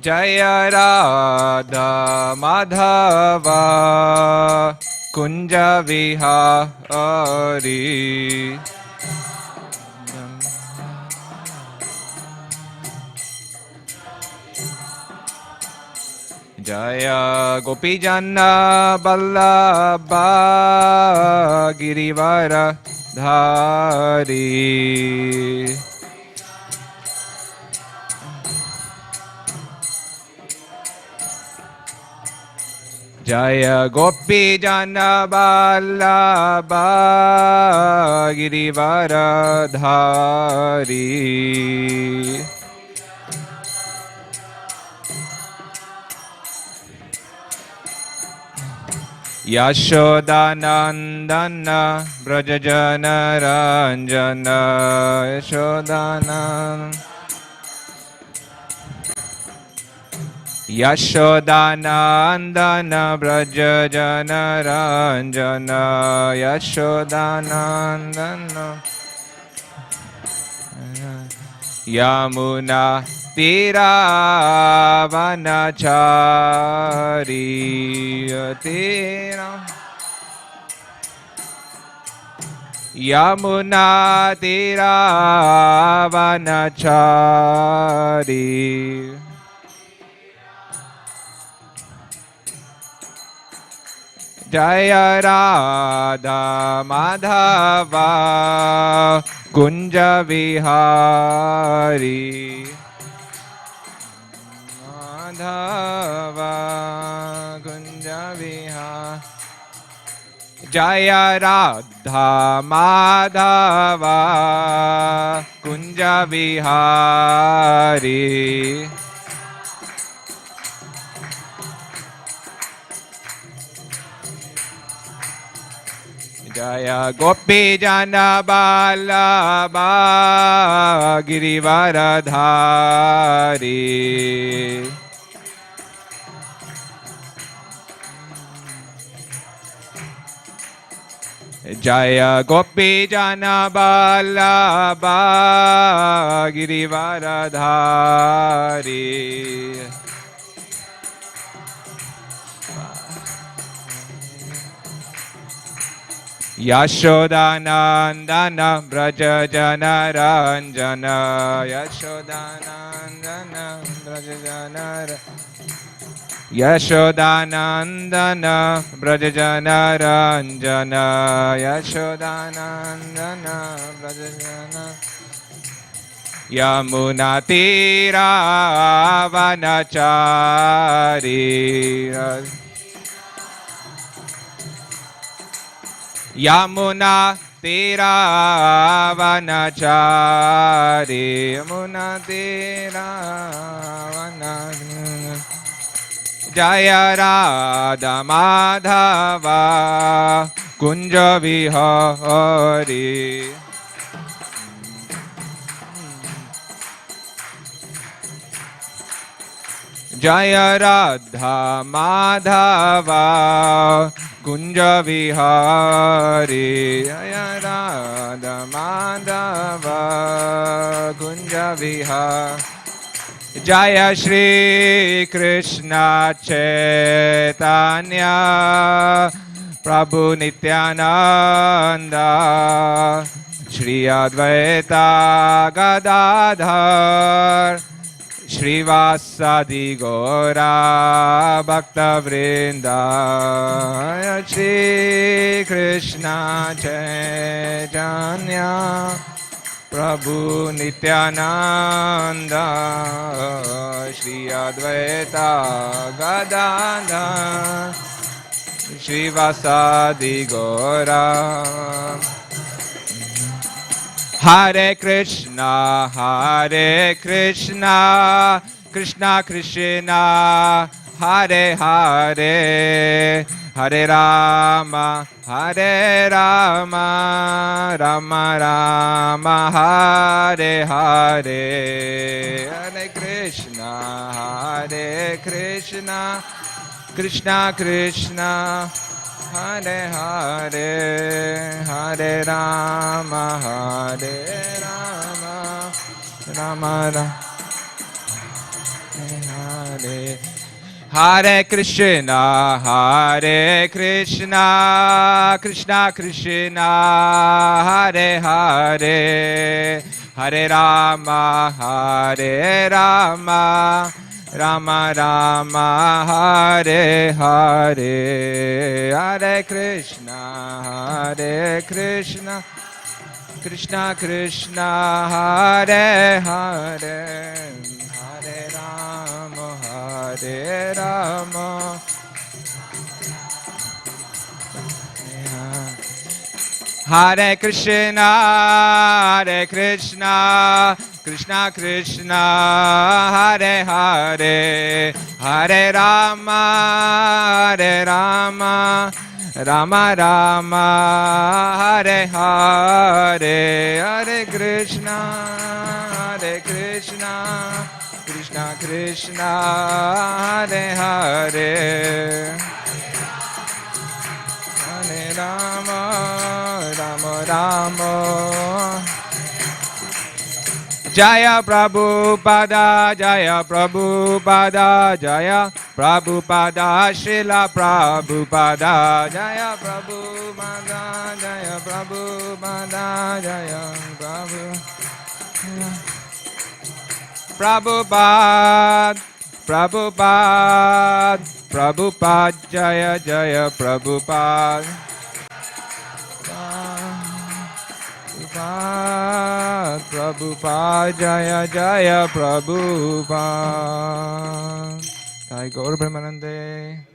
Jaya Radha Madhava Kunja Vihari. Jaya Gopijana Ballabha Girivara Dhari. Jaya Gopijana Ballabha Girivara Dhari. Yashodanandana Brajajana Ranjana. Yashodanandana Brajajana Ranjana. Yashodanandana Yamuna Tiravanachari. Yamuna Tiravanachari. Jaya Radha Madhava Kunja Vihari. Madhava Kunja Vihari. Jaya Radha Madhava Kunja Vihari. Jaya Gopi Jana Ballabha Girivara Dhari. Jaya Gopi Jana Ballabha Girivara Dhari. Yashodanandana Brajajana Ranjana. Yashodanandana Brajajana Ranjana. Yashodanandana Brajajana Ranjana. Yashodanandana Brajajana. Yamuna Tiravanachari. Yamuna Tiravanachari. Yamuna Tiravanachari. Jaya Radha Madhava Kunja Vihari. Jaya Radha Madhava Kunja Vihari. Jaya Radha Madhava Kunja Vihari. Jaya Shri Krishna Chaitanya Prabhu Nityananda Shri Advaita Gadadhar Shrivasadi Gora Bhaktivinoda. Shri Krishna Chaitanya Prabhu Nityananda Shri Advaita Gadadhar Shrivasadi Gora. Hare Krishna, Hare Krishna, Krishna Krishna, Hare Hare, Hare Rama, Hare Rama, Rama Rama, Hare Hare. Hare Krishna, Hare Krishna, Krishna Krishna, Hare Hare, Hare Rama, Hare Rama, Rama Rama, Hare Hare. Hare Krishna, Hare Krishna, Krishna Krishna, Hare Hare, Hare Rama, Hare Rama, Rama Rama, Hare Hare, Hare Krishna, Hare Krishna, Krishna Krishna, Hare Hare, Hare Rama, Hare Rama. Hare Krishna, Hare Krishna, Krishna Krishna, Hare Hare, Hare Rama, Hare Rama, Rama Rama, Hare Hare, Hare Krishna, Hare Krishna, Krishna Krishna, Hare Hare, Hare Rama, Rama Rama. Jaya Prabhupada, Jaya Prabhupada, Jaya Prabhupada, Srila Prabhupada, Jaya Prabhupada, Jaya Prabhupada, Jaya Prabhupada. Prabhupada, Prabhupada, Prabhupada, Jaya Jaya Prabhupada. Prabhupada, Prabhupada, Jaya Jaya Prabhupada. Sai Gaur Brahmanande.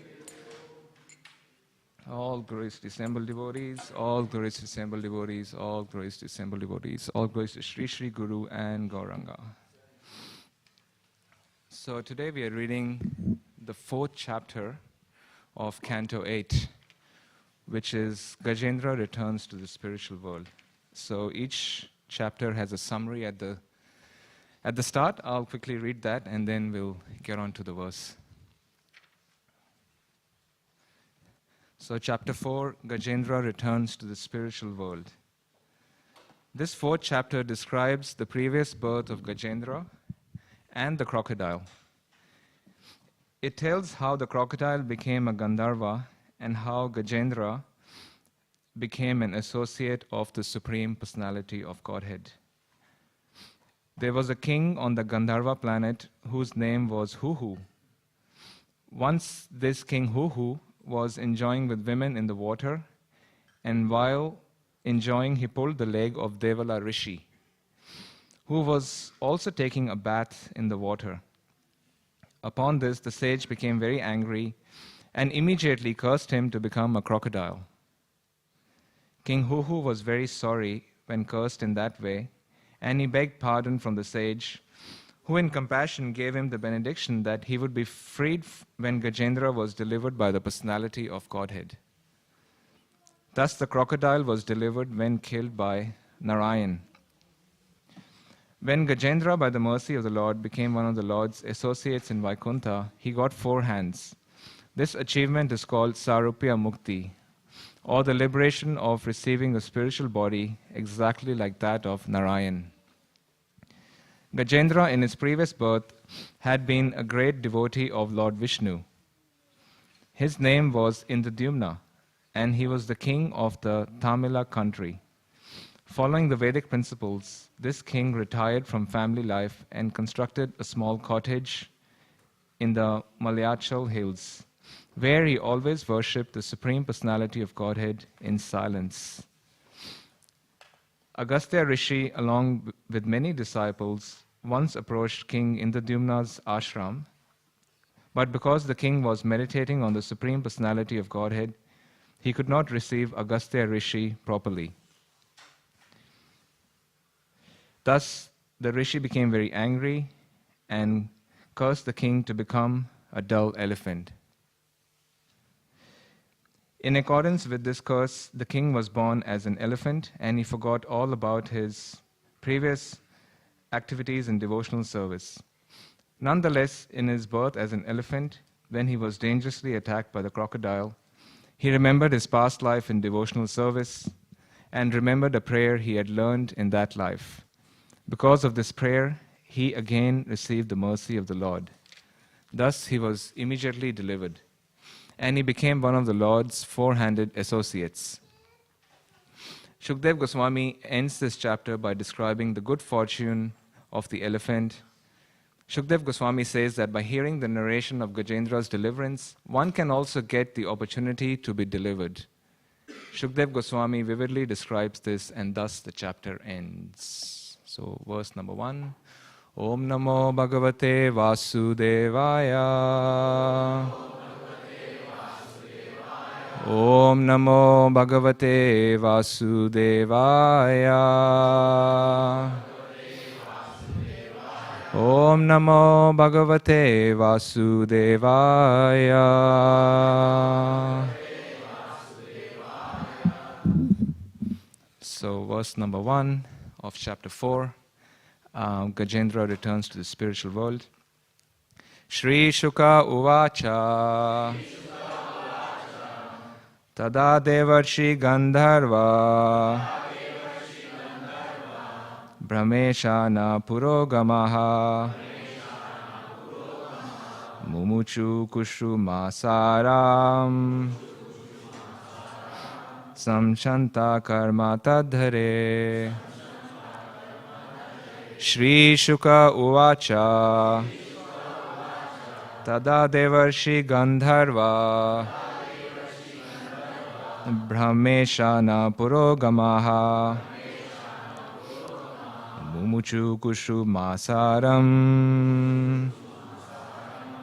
All glories to assembled devotees, all glories to assembled devotees, all glories to assembled devotees, all glories to Sri Sri Guru and Gauranga. So today we are reading the 4th chapter of Canto 8, which is Gajendra returns to the spiritual world. So each chapter has a summary at the start. I'll quickly read that and then we'll get on to the verse. So chapter 4, Gajendra returns to the spiritual world. This 4th chapter describes the previous birth of Gajendra and the crocodile. It tells how the crocodile became a Gandharva and how Gajendra became an associate of the Supreme Personality of Godhead. There was a king on the Gandharva planet whose name was Huhu. Once this king Huhu was enjoying with women in the water, and while enjoying he pulled the leg of Devala Rishi, who was also taking a bath in the water. Upon this the sage became very angry and immediately cursed him to become a crocodile. King Huhu was very sorry when cursed in that way, and he begged pardon from the sage, who in compassion gave him the benediction that he would be freed when Gajendra was delivered by the personality of Godhead. Thus the crocodile was delivered when killed by Narayan. When Gajendra, by the mercy of the Lord, became one of the Lord's associates in Vaikuntha, he got 4 hands. This achievement is called Sarupya Mukti, or the liberation of receiving a spiritual body exactly like that of Narayan. Gajendra, in his previous birth, had been a great devotee of Lord Vishnu. His name was Indradyumna, and he was the king of the Tamila country. Following the Vedic principles, this king retired from family life and constructed a small cottage in the Malayachal hills, where he always worshipped the Supreme Personality of Godhead in silence. Agastya Rishi, along with many disciples, once approached King Indradyumna's ashram, but because the king was meditating on the Supreme Personality of Godhead, he could not receive Agastya Rishi properly. Thus, the Rishi became very angry and cursed the king to become a dull elephant. In accordance with this curse, the king was born as an elephant, and he forgot all about his previous activities in devotional service. Nonetheless, in his birth as an elephant, when he was dangerously attacked by the crocodile, he remembered his past life in devotional service and remembered a prayer he had learned in that life. Because of this prayer, he again received the mercy of the Lord. Thus he was immediately delivered, and he became one of the Lord's four-handed associates. Shukdev Goswami ends this chapter by describing the good fortune of the elephant. Shukdev Goswami says that by hearing the narration of Gajendra's deliverance, one can also get the opportunity to be delivered. Shukdev Goswami vividly describes this, and thus the chapter ends. So, verse number 1. Om Namo Bhagavate Vasudevaya. Om Namo Bhagavate Vasudevaya. Om Namo Bhagavate Vasudevaya. So, verse number 1 of chapter 4, Gajendra returns to the spiritual world. Shri Shuka Uvacha. Tada Devarshi Gandharva. Brahmeshana Purogamaha. Mumuchu Kushumasaram. Samshanta Karma Tadhare. Shri Shuka Uvacha. Tada Devarshi Gandharva. Brahmeshana Purogamaha. Mumuchu Kushumasaram.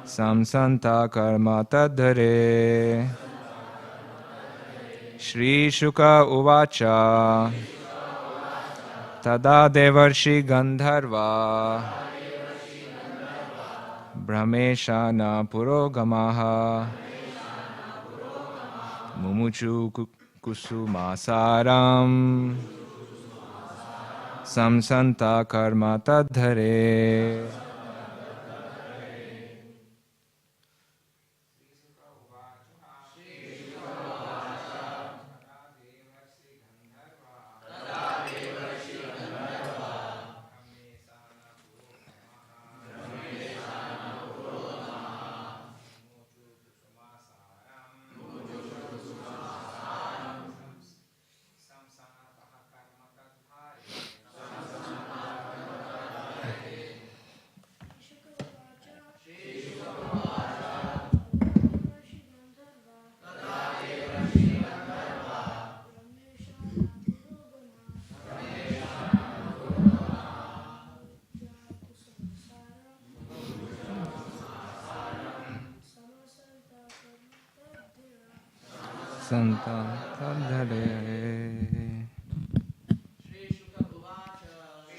Samsanta Karma Tadhare. Shri Shuka Uvacha. Tada Devarshi Gandharva. Brahmeshana Purogamaha. Mumuchu Kusumasaram. Samsanta Karma Tadhare.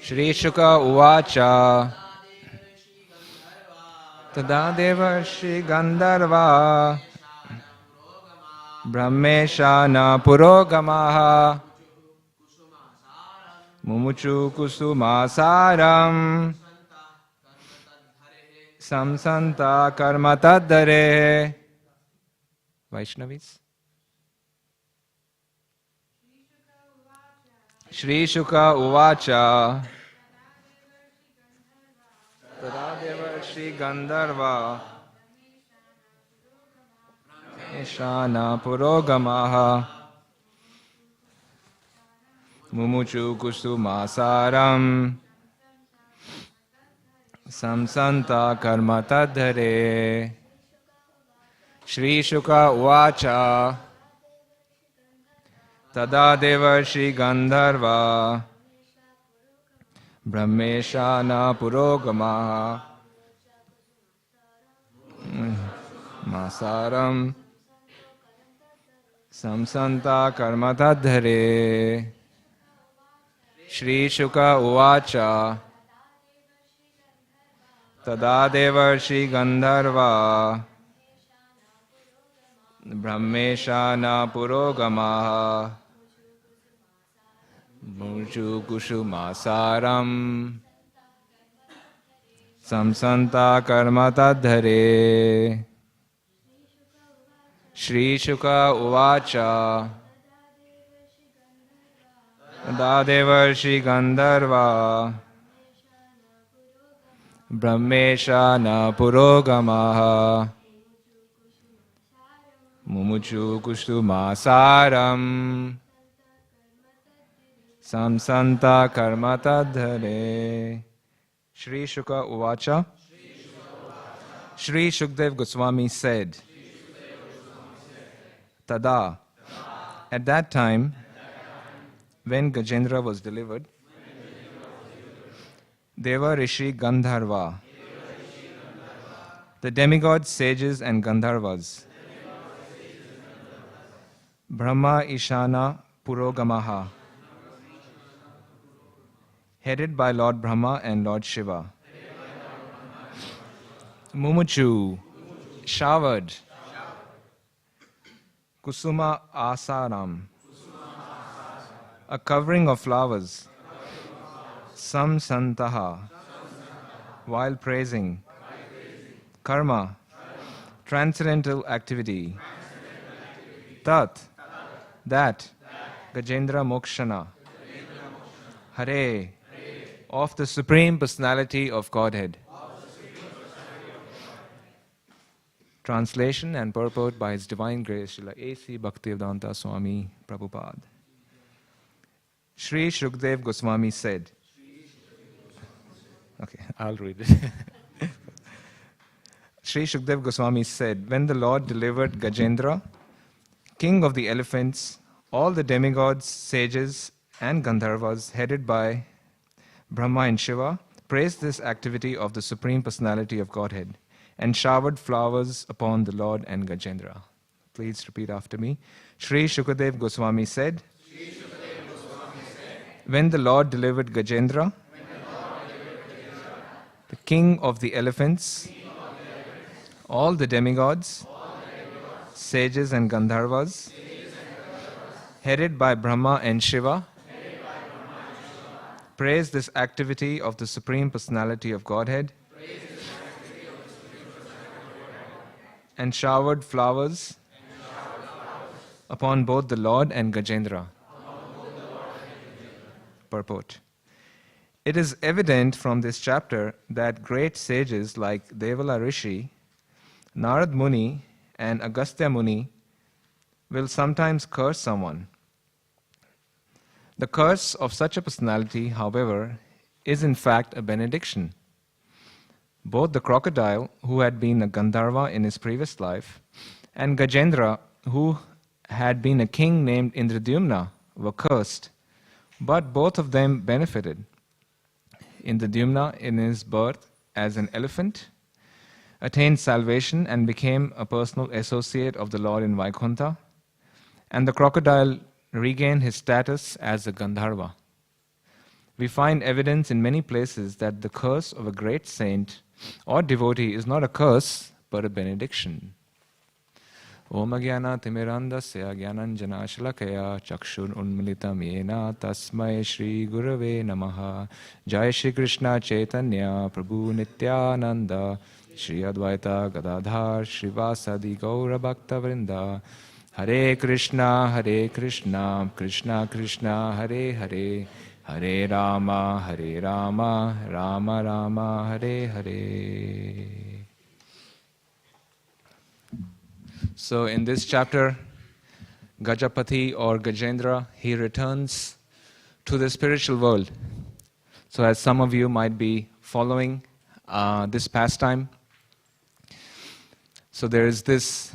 Shri Shuka Uvacha. Tada Devarshi Gandharva. Brahmeshana Purogamaha. Mumuchu Kusumasaram. Samsanta Karma Tadhare. Vaishnavis. Shri Shuka Uvacha. Tada Devarshi Gandharva. Brahmeshana Purogamaha. Mumuchu Kusumasaram. Samsanta Karma Tadhare. Shri Shuka Uvacha. Tada Devarshi Gandharva. Brahmeshana Purogamaha. Masaram. Samsanta Karma Tadhare. Shri Shuka Uvacha. Tada Devarshi Gandharva. Brahmeshana Purogamaha. Mumuchu Kusumasaram. Samsanta Karma Tadhare. Shri Shuka Uvacha. Tada Devarshi Gandharva. Brahmeshana Purogamaha Mumuchu Kushtumasaram Samsanta Karmatadhare. Shri Shuka Uvacha. Shri Shukdev Goswami said, Tada, at that time, when Gajendra was delivered, Deva Rishi Gandharva, the demigods, sages and Gandharvas, Brahma Ishana Purogamaha, headed by Lord Brahma and Lord Shiva, Mumuchu, showered, Kusuma Asaram, a covering of flowers, Samsantaha, while praising, Karma, transcendental activity, Tat, that, Gajendra Mokshana, Hare, of the Supreme Personality of Godhead. Translation and purport by His Divine Grace, Srila A.C. Bhaktivedanta Swami Prabhupada. Shri Shukdev Goswami said, okay, I'll read it. Shri Shukdev Goswami said, when the Lord delivered Gajendra, king of the elephants, all the demigods, sages, and Gandharvas, headed by Brahma and Shiva, praised this activity of the Supreme Personality of Godhead and showered flowers upon the Lord and Gajendra. Please repeat after me. Shri Shukadev Goswami said, when the Lord delivered Gajendra, the king of the elephants, all the demigods, sages and Gandharvas, headed by Brahma and Shiva, praise this activity of the Supreme Personality of Godhead and showered flowers upon both the Lord and Gajendra. Purport. It is evident from this chapter that great sages like Devala Rishi, Narad Muni and Agastya Muni will sometimes curse someone. The curse of such a personality, however, is in fact a benediction. Both the crocodile, who had been a Gandharva in his previous life, and Gajendra, who had been a king named Indradyumna, were cursed, but both of them benefited. Indradyumna, in his birth as an elephant, attained salvation and became a personal associate of the Lord in Vaikuntha, and the crocodile regained his status as a Gandharva. We find evidence in many places that the curse of a great saint or devotee is not a curse, but a benediction. Om Agyana Timirandasya Gyananjana Shalakaya Chakshur Unmilitam Yena Tasmai Shri Gurave Namaha. Jai Shri Krishna Chaitanya Prabhu Nityananda Shri Advaita Gadadhar Srivasadi Gaura Bhakta Vrinda. Hare Krishna, Krishna Krishna, Hare Hare, Hare Rama, Rama Rama, Hare Hare. So in this chapter, Gajapati or Gajendra, he returns to the spiritual world. So as some of you might be following this pastime, so there was this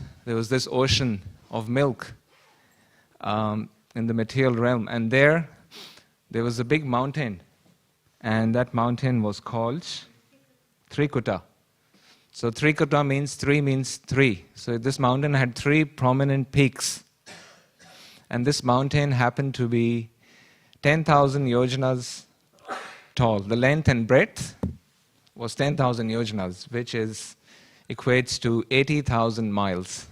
ocean of milk in the material realm, and there was a big mountain, and that mountain was called Trikuta. So Trikuta means three. So this mountain had three prominent peaks, and this mountain happened to be 10,000 yojanas tall. The length and breadth was 10,000 yojanas, which equates to 80,000 miles.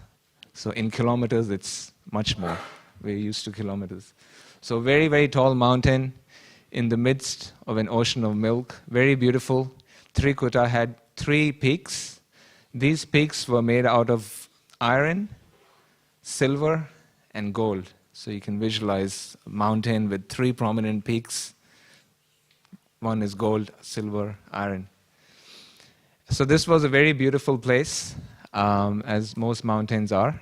So in kilometers, it's much more. We're used to kilometers. So very, very tall mountain in the midst of an ocean of milk. Very beautiful. Trikuta had three peaks. These peaks were made out of iron, silver, and gold. So you can visualize a mountain with three prominent peaks. One is gold, silver, iron. So this was a very beautiful place, as most mountains are.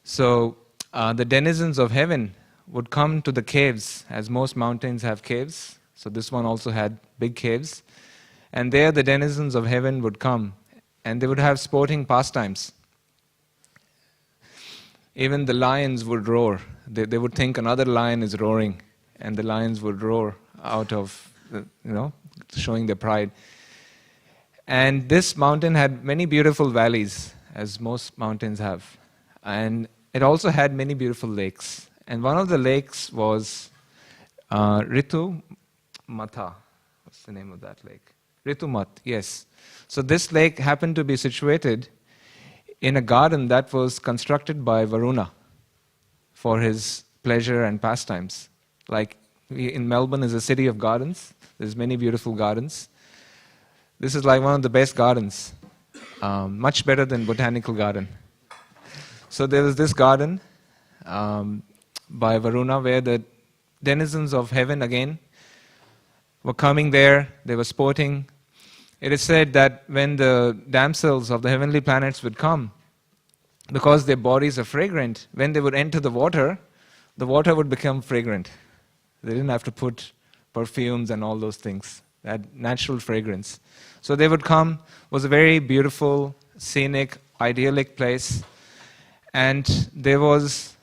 So the denizens of heaven would come to the caves, as most mountains have caves. So this one also had big caves. And there the denizens of heaven would come, and they would have sporting pastimes. Even the lions would roar. They would think another lion is roaring, and the lions would roar out of, showing their pride. And this mountain had many beautiful valleys, as most mountains have. And it also had many beautiful lakes. And one of the lakes was Ritu Matha. What's the name of that lake? Ritumat, yes. So this lake happened to be situated in a garden that was constructed by Varuna for his pleasure and pastimes. Like in Melbourne is a city of gardens. There's many beautiful gardens. This is like one of the best gardens, much better than Botanical Garden. So there was this garden by Varuna where the denizens of heaven again were coming there, they were sporting. It is said that when the damsels of the heavenly planets would come, because their bodies are fragrant, when they would enter the water would become fragrant. They didn't have to put perfumes and all those things. They had natural fragrance. So they would come. It was a very beautiful, scenic, idyllic place. And there was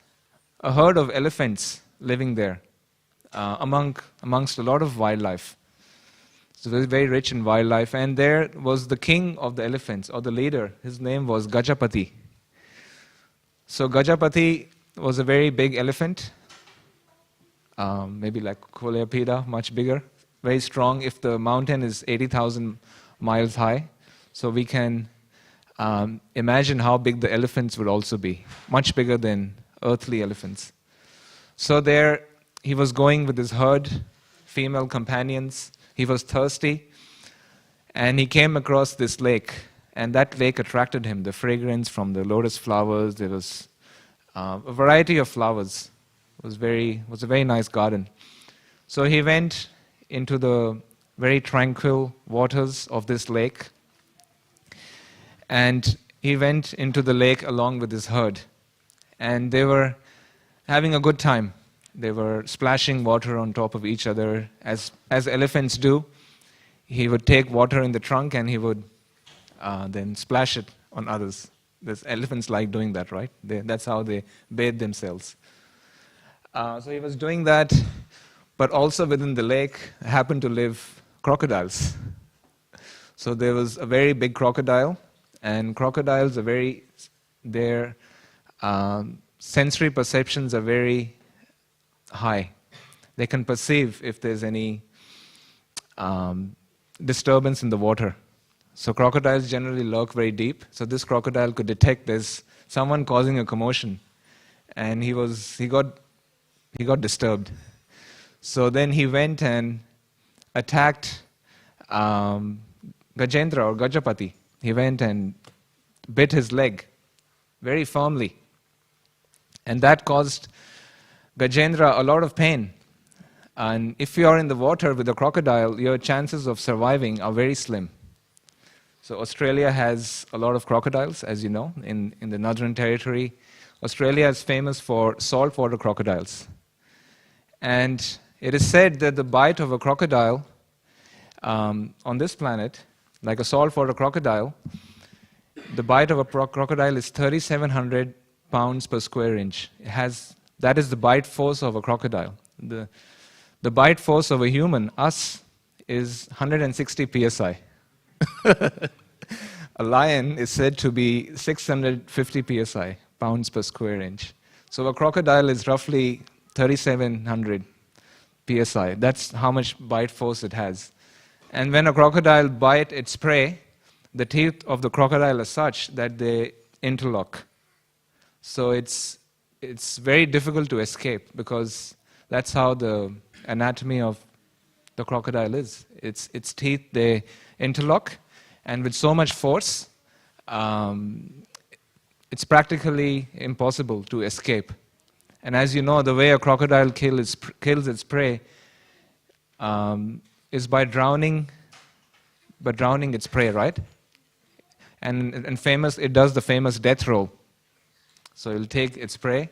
a herd of elephants living there, amongst a lot of wildlife. So it was very rich in wildlife. And there was the king of the elephants, or the leader. His name was Gajapati. So Gajapati was a very big elephant, maybe like Koleapida, much bigger, very strong. If the mountain is 80,000 miles high, so we can imagine how big the elephants would also be, much bigger than earthly elephants. So there he was going with his herd, female companions. He was thirsty, and he came across this lake, and that lake attracted him, the fragrance from the lotus flowers. There was a variety of flowers. It was a very nice garden. So he went into the very tranquil waters of this lake, and he went into the lake along with his herd, and they were having a good time. They were splashing water on top of each other, as elephants do. He would take water in the trunk and he would then splash it on others. There's elephants like doing that, right? That's how they bathe themselves. So he was doing that, but also within the lake happened to live crocodiles. So there was a very big crocodile, and crocodiles are their sensory perceptions are very high. They can perceive if there's any disturbance in the water. So crocodiles generally lurk very deep. So this crocodile could detect there's someone causing a commotion, and he got disturbed. So then he went and attacked Gajendra or Gajapati. He went and bit his leg very firmly, and that caused Gajendra a lot of pain. And if you are in the water with a crocodile, your chances of surviving are very slim. So Australia has a lot of crocodiles, as you know, in the Northern Territory. Australia is famous for saltwater crocodiles. And it is said that the bite of a crocodile on this planet, like a saltwater crocodile, the bite of a crocodile is 3,700 pounds per square inch. That is the bite force of a crocodile. The bite force of a human, us, is 160 psi. A lion is said to be 650 psi, pounds per square inch. So a crocodile is roughly 3,700 psi. That's how much bite force it has. And when a crocodile bites its prey, the teeth of the crocodile are such that they interlock. So it's very difficult to escape, because that's how the anatomy of the crocodile is. Its teeth, they interlock, and with so much force, it's practically impossible to escape. And as you know, the way a crocodile kills its prey is by drowning but drowning its prey, right? And famous, it does the famous death roll. So it'll take its prey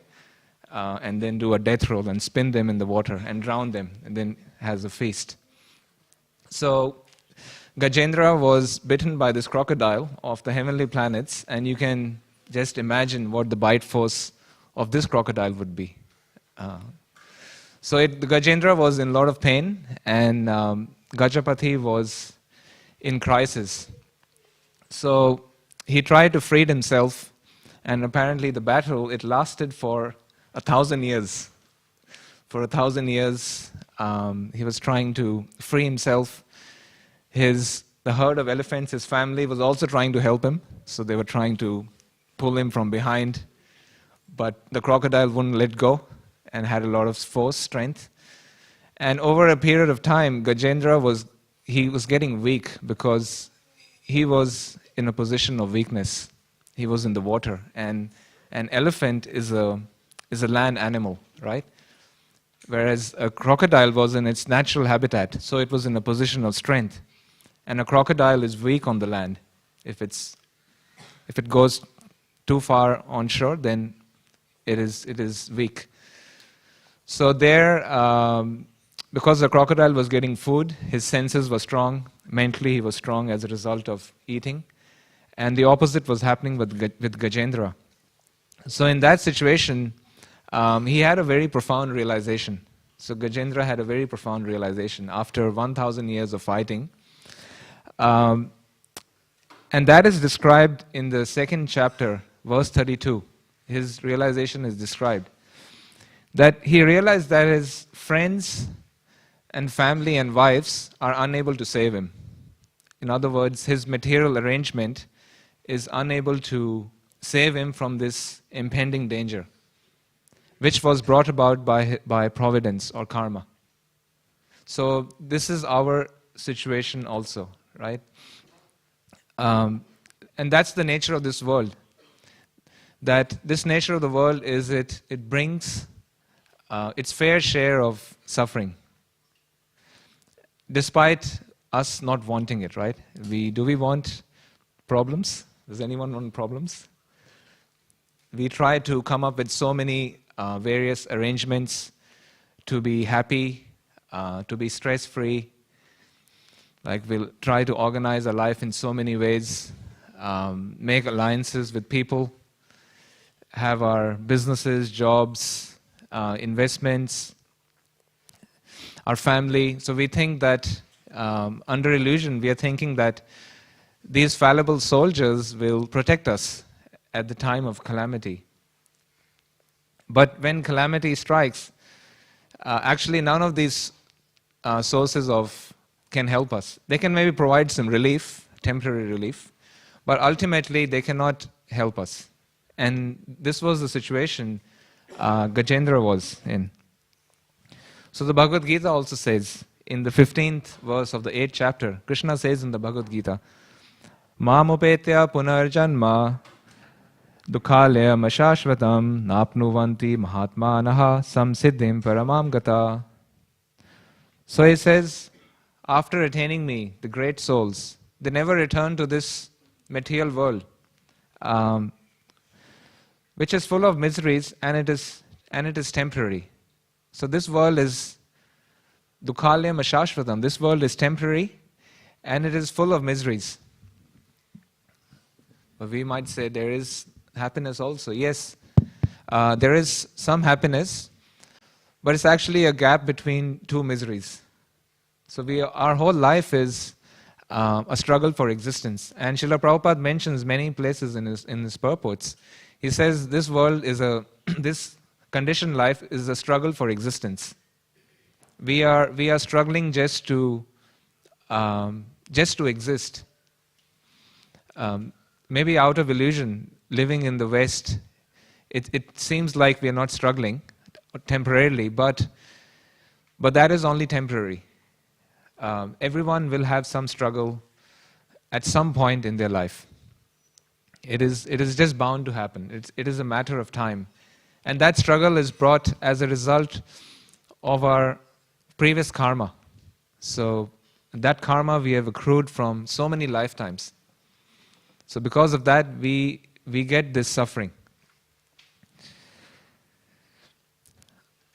and then do a death roll and spin them in the water and drown them, and then has a feast. So Gajendra was bitten by this crocodile of the heavenly planets, and you can just imagine what the bite force of this crocodile would be. The Gajendra was in a lot of pain, and Gajapati was in crisis. So he tried to free himself, and apparently the battle, it lasted for 1,000 years. For 1,000 years, he was trying to free himself. The herd of elephants, his family, was also trying to help him. So they were trying to pull him from behind. But the crocodile wouldn't let go and had a lot of force, strength. And over a period of time, Gajendra was getting weak because he was in a position of weakness. He was in the water. And an elephant is a land animal, right? Whereas a crocodile was in its natural habitat, so it was in a position of strength. And a crocodile is weak on the land. If it goes too far on shore, then it is weak. So there, because the crocodile was getting food, his senses were strong. Mentally, he was strong as a result of eating. And the opposite was happening with Gajendra. So in that situation, he had a very profound realization. So Gajendra had a very profound realization after 1,000 years of fighting. And that is described in the 2nd chapter, verse 32. His realization is described. That he realized that his friends and family and wives are unable to save him. In other words, his material arrangement is unable to save him from this impending danger, which was brought about by providence or karma. So this is our situation also, right? And that's the nature of this world. That this nature of the world is it brings its fair share of suffering, despite us not wanting it, right? Do we want problems? Does anyone want problems? We try to come up with so many various arrangements to be happy, to be stress-free. Like we'll try to organize our life in so many ways, make alliances with people, have our businesses, jobs, investments, our family. So we think that under illusion, we are thinking that these fallible soldiers will protect us at the time of calamity. But when calamity strikes, actually none of these sources can help us. They can maybe provide some relief, temporary relief, but ultimately they cannot help us. And this was the situation Gajendra was in. So the Bhagavad Gita also says, in the 15th verse of the 8th chapter, Krishna says in the Bhagavad Gita, Mamupetya punarjanma dukhalaya mashashvatam napnuvanti mahatmanaha samsiddhim paramam gata. So he says, after attaining me, the great souls, they never return to this material world, which is full of miseries, and it is temporary. So this world is dukhalyam ashashvatam. This world is temporary, and it is full of miseries. But we might say there is happiness also. Yes, there is some happiness, but it's actually a gap between two miseries. So our whole life is a struggle for existence. And Srila Prabhupada mentions many places in his purports. He says this world is this conditioned life is a struggle for existence. We are struggling just to exist. Maybe out of illusion, living in the West, it seems like we are not struggling temporarily, but that is only temporary. Everyone will have some struggle at some point in their life. It is just bound to happen. It is a matter of time. And that struggle is brought as a result of our previous karma. So That karma we have accrued from so many lifetimes. So because of that, we get this suffering.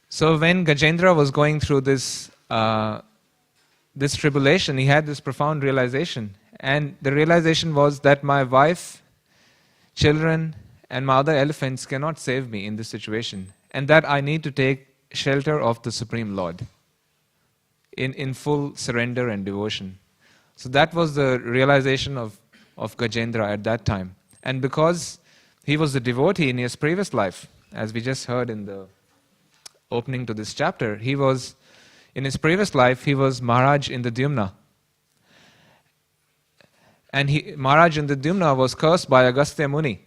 So when Gajendra was going through this tribulation, he had this profound realization. And the realization was that my wife, children, and my other elephants cannot save me in this situation. And that I need to take shelter of the Supreme Lord in full surrender and devotion. So that was the realization of Gajendra at that time. And because he was a devotee in his previous life, as we just heard in the opening to this chapter, in his previous life, he was Maharaj in the Dyumna. And Maharaj in the Dyumna was cursed by Agastya Muni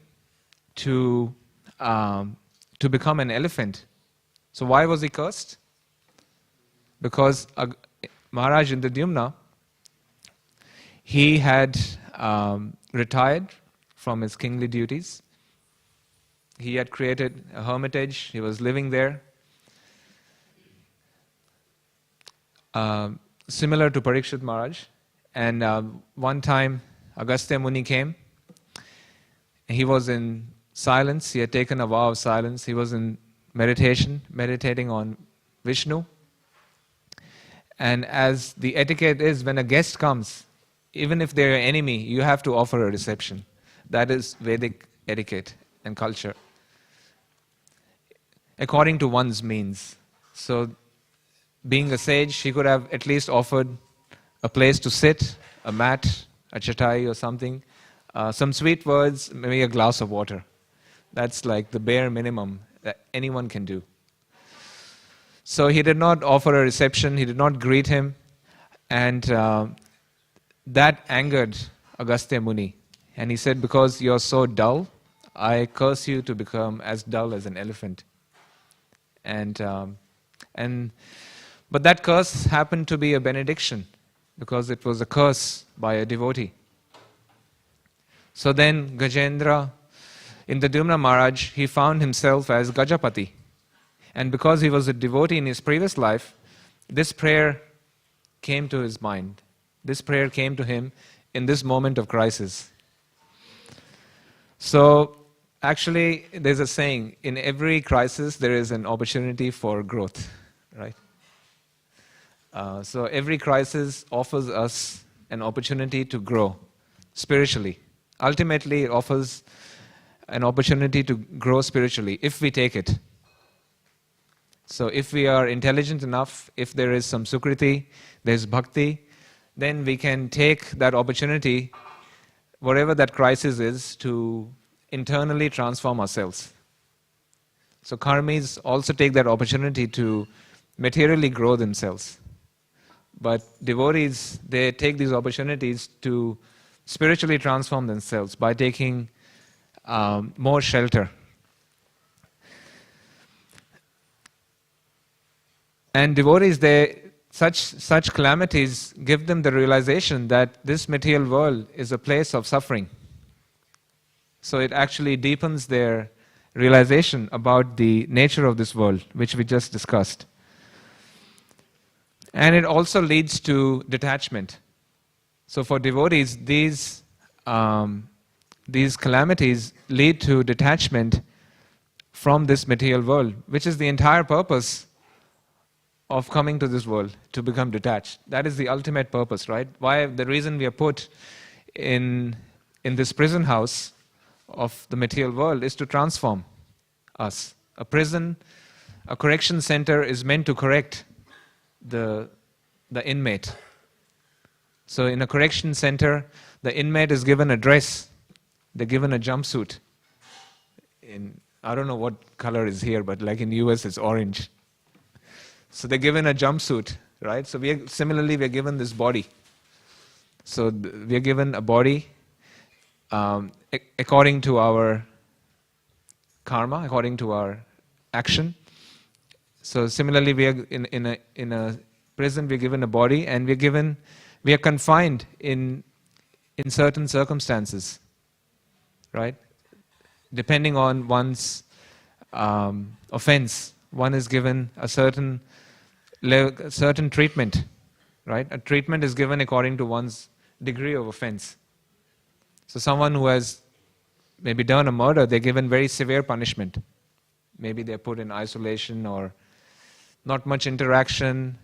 to become an elephant. So why was he cursed? Because Maharaj in the Dyumna, he had retired from his kingly duties. He had created a hermitage. He was living there. Similar to Parikshit Maharaj. And one time, Agastya Muni came. He was in silence. He had taken a vow of silence. He was in meditation, meditating on Vishnu. And as the etiquette is, when a guest comes, even if they're an enemy, you have to offer a reception. That is Vedic etiquette and culture, according to one's means. So, being a sage, he could have at least offered a place to sit, a mat, a chatai or something, some sweet words, maybe a glass of water. That's like the bare minimum that anyone can do. So he did not offer a reception, he did not greet him, and that angered Agastya Muni. And he said, because you're so dull, I curse you to become as dull as an elephant. But that curse happened to be a benediction, because it was a curse by a devotee. So then Gajendra, in the Dyumna Maharaj, he found himself as Gajapati. And because he was a devotee in his previous life, this prayer came to his mind. This prayer came to him in this moment of crisis. So actually, there's a saying, in every crisis there is an opportunity for growth, right? So every crisis offers us an opportunity to grow spiritually. Ultimately, it offers an opportunity to grow spiritually if we take it. So if we are intelligent enough, if there is some sukriti, there's bhakti, then we can take that opportunity, whatever that crisis is, to internally transform ourselves. So karmis also take that opportunity to materially grow themselves. But devotees, they take these opportunities to spiritually transform themselves by taking more shelter. And devotees, such calamities give them the realization that this material world is a place of suffering. So it actually deepens their realization about the nature of this world, which we just discussed. And it also leads to detachment. So for devotees, these calamities lead to detachment from this material world, which is the entire purpose of coming to this world, to become detached. That is the ultimate purpose, right? Why the reason we are put in this prison house of the material world is to transform us. A prison, a correction center is meant to correct the inmate. So in a correction center, the inmate is given a dress, they're given a jumpsuit. I don't know what color is here, but like in US it's orange. So they're given a jumpsuit, right? So similarly we're given this body. So we're given a body according to our karma, according to our action. So similarly, we are in a prison. We're given a body, and we are confined in certain circumstances, right? Depending on one's offense, one is given a certain treatment. right? A treatment is given according to one's degree of offense. So someone who has maybe done a murder, they're given very severe punishment. Maybe they're put in isolation or not much interaction.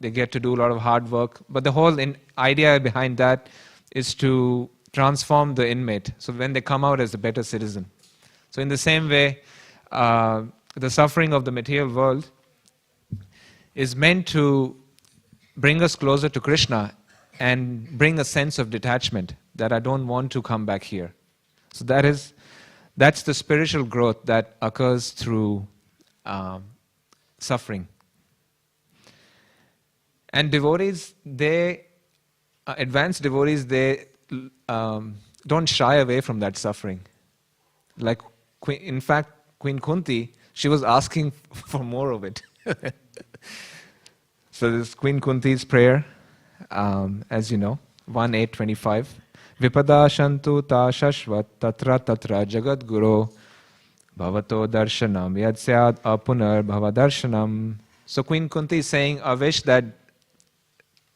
They get to do a lot of hard work. But the whole idea behind that is to transform the inmate, so when they come out as a better citizen. So in the same way, the suffering of the material world is meant to bring us closer to Krishna and bring a sense of detachment, that I don't want to come back here. So that's the spiritual growth that occurs through suffering. And devotees, advanced devotees, they don't shy away from that suffering. Like, in fact, Queen Kunti, she was asking for more of it. So this Queen Kunti's prayer, as you know, 1.8.25. Vipada shantu ta shashvat tatra tatra jagat guru bhavato darshanam yad syad apunar bhava darshanam. So Queen Kunti is saying, I wish that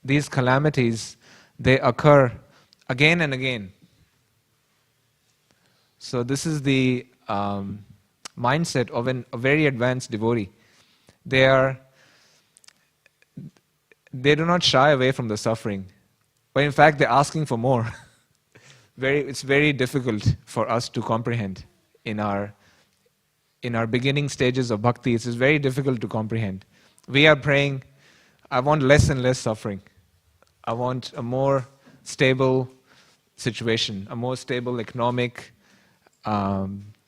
these calamities, they occur again and again. So this is the mindset of a very advanced devotee. They do not shy away from the suffering, but in fact they're asking for more. It's very difficult for us to comprehend in our beginning stages of bhakti. It is very difficult to comprehend. We are praying, I want less and less suffering. I want a more stable situation, a more stable economic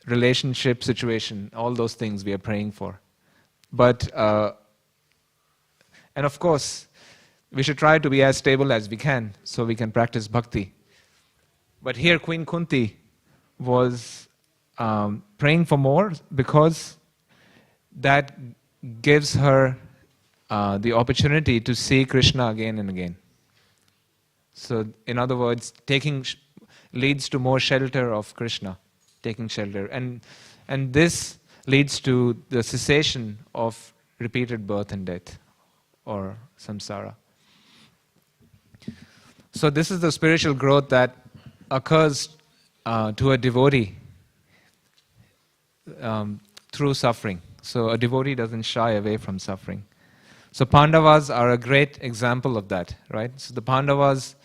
relationship situation, all those things we are praying for. But, and of course, we should try to be as stable as we can so we can practice bhakti. But here Queen Kunti was praying for more because that gives her the opportunity to see Krishna again and again. So, in other words, leads to more shelter of Krishna, taking shelter. And this leads to the cessation of repeated birth and death, or samsara. So this is the spiritual growth that occurs to a devotee through suffering. So a devotee doesn't shy away from suffering. So Pandavas are a great example of that, right? So the Pandavas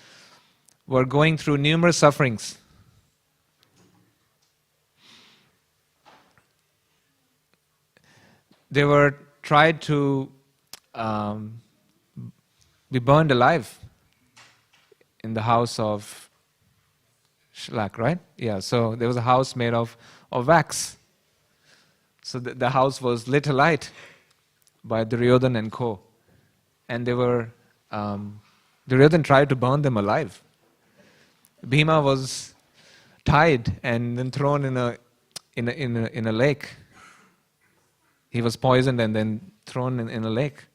were going through numerous sufferings. They were tried to be burned alive in the house of Shlak, right? Yeah, so there was a house made of wax. So the house was lit alight by Duryodhan and co. And they were, Duryodhan tried to burn them alive. Bhima was tied and then thrown in a lake. He was poisoned and then thrown in a lake.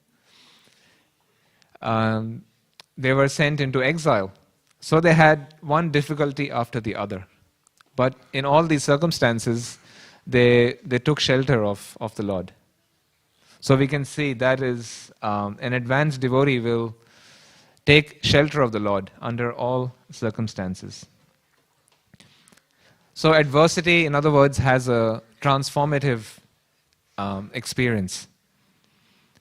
They were sent into exile. So they had one difficulty after the other. But in all these circumstances, they took shelter of the Lord. So we can see that is an advanced devotee will take shelter of the Lord under all circumstances. So adversity, in other words, has a transformative experience.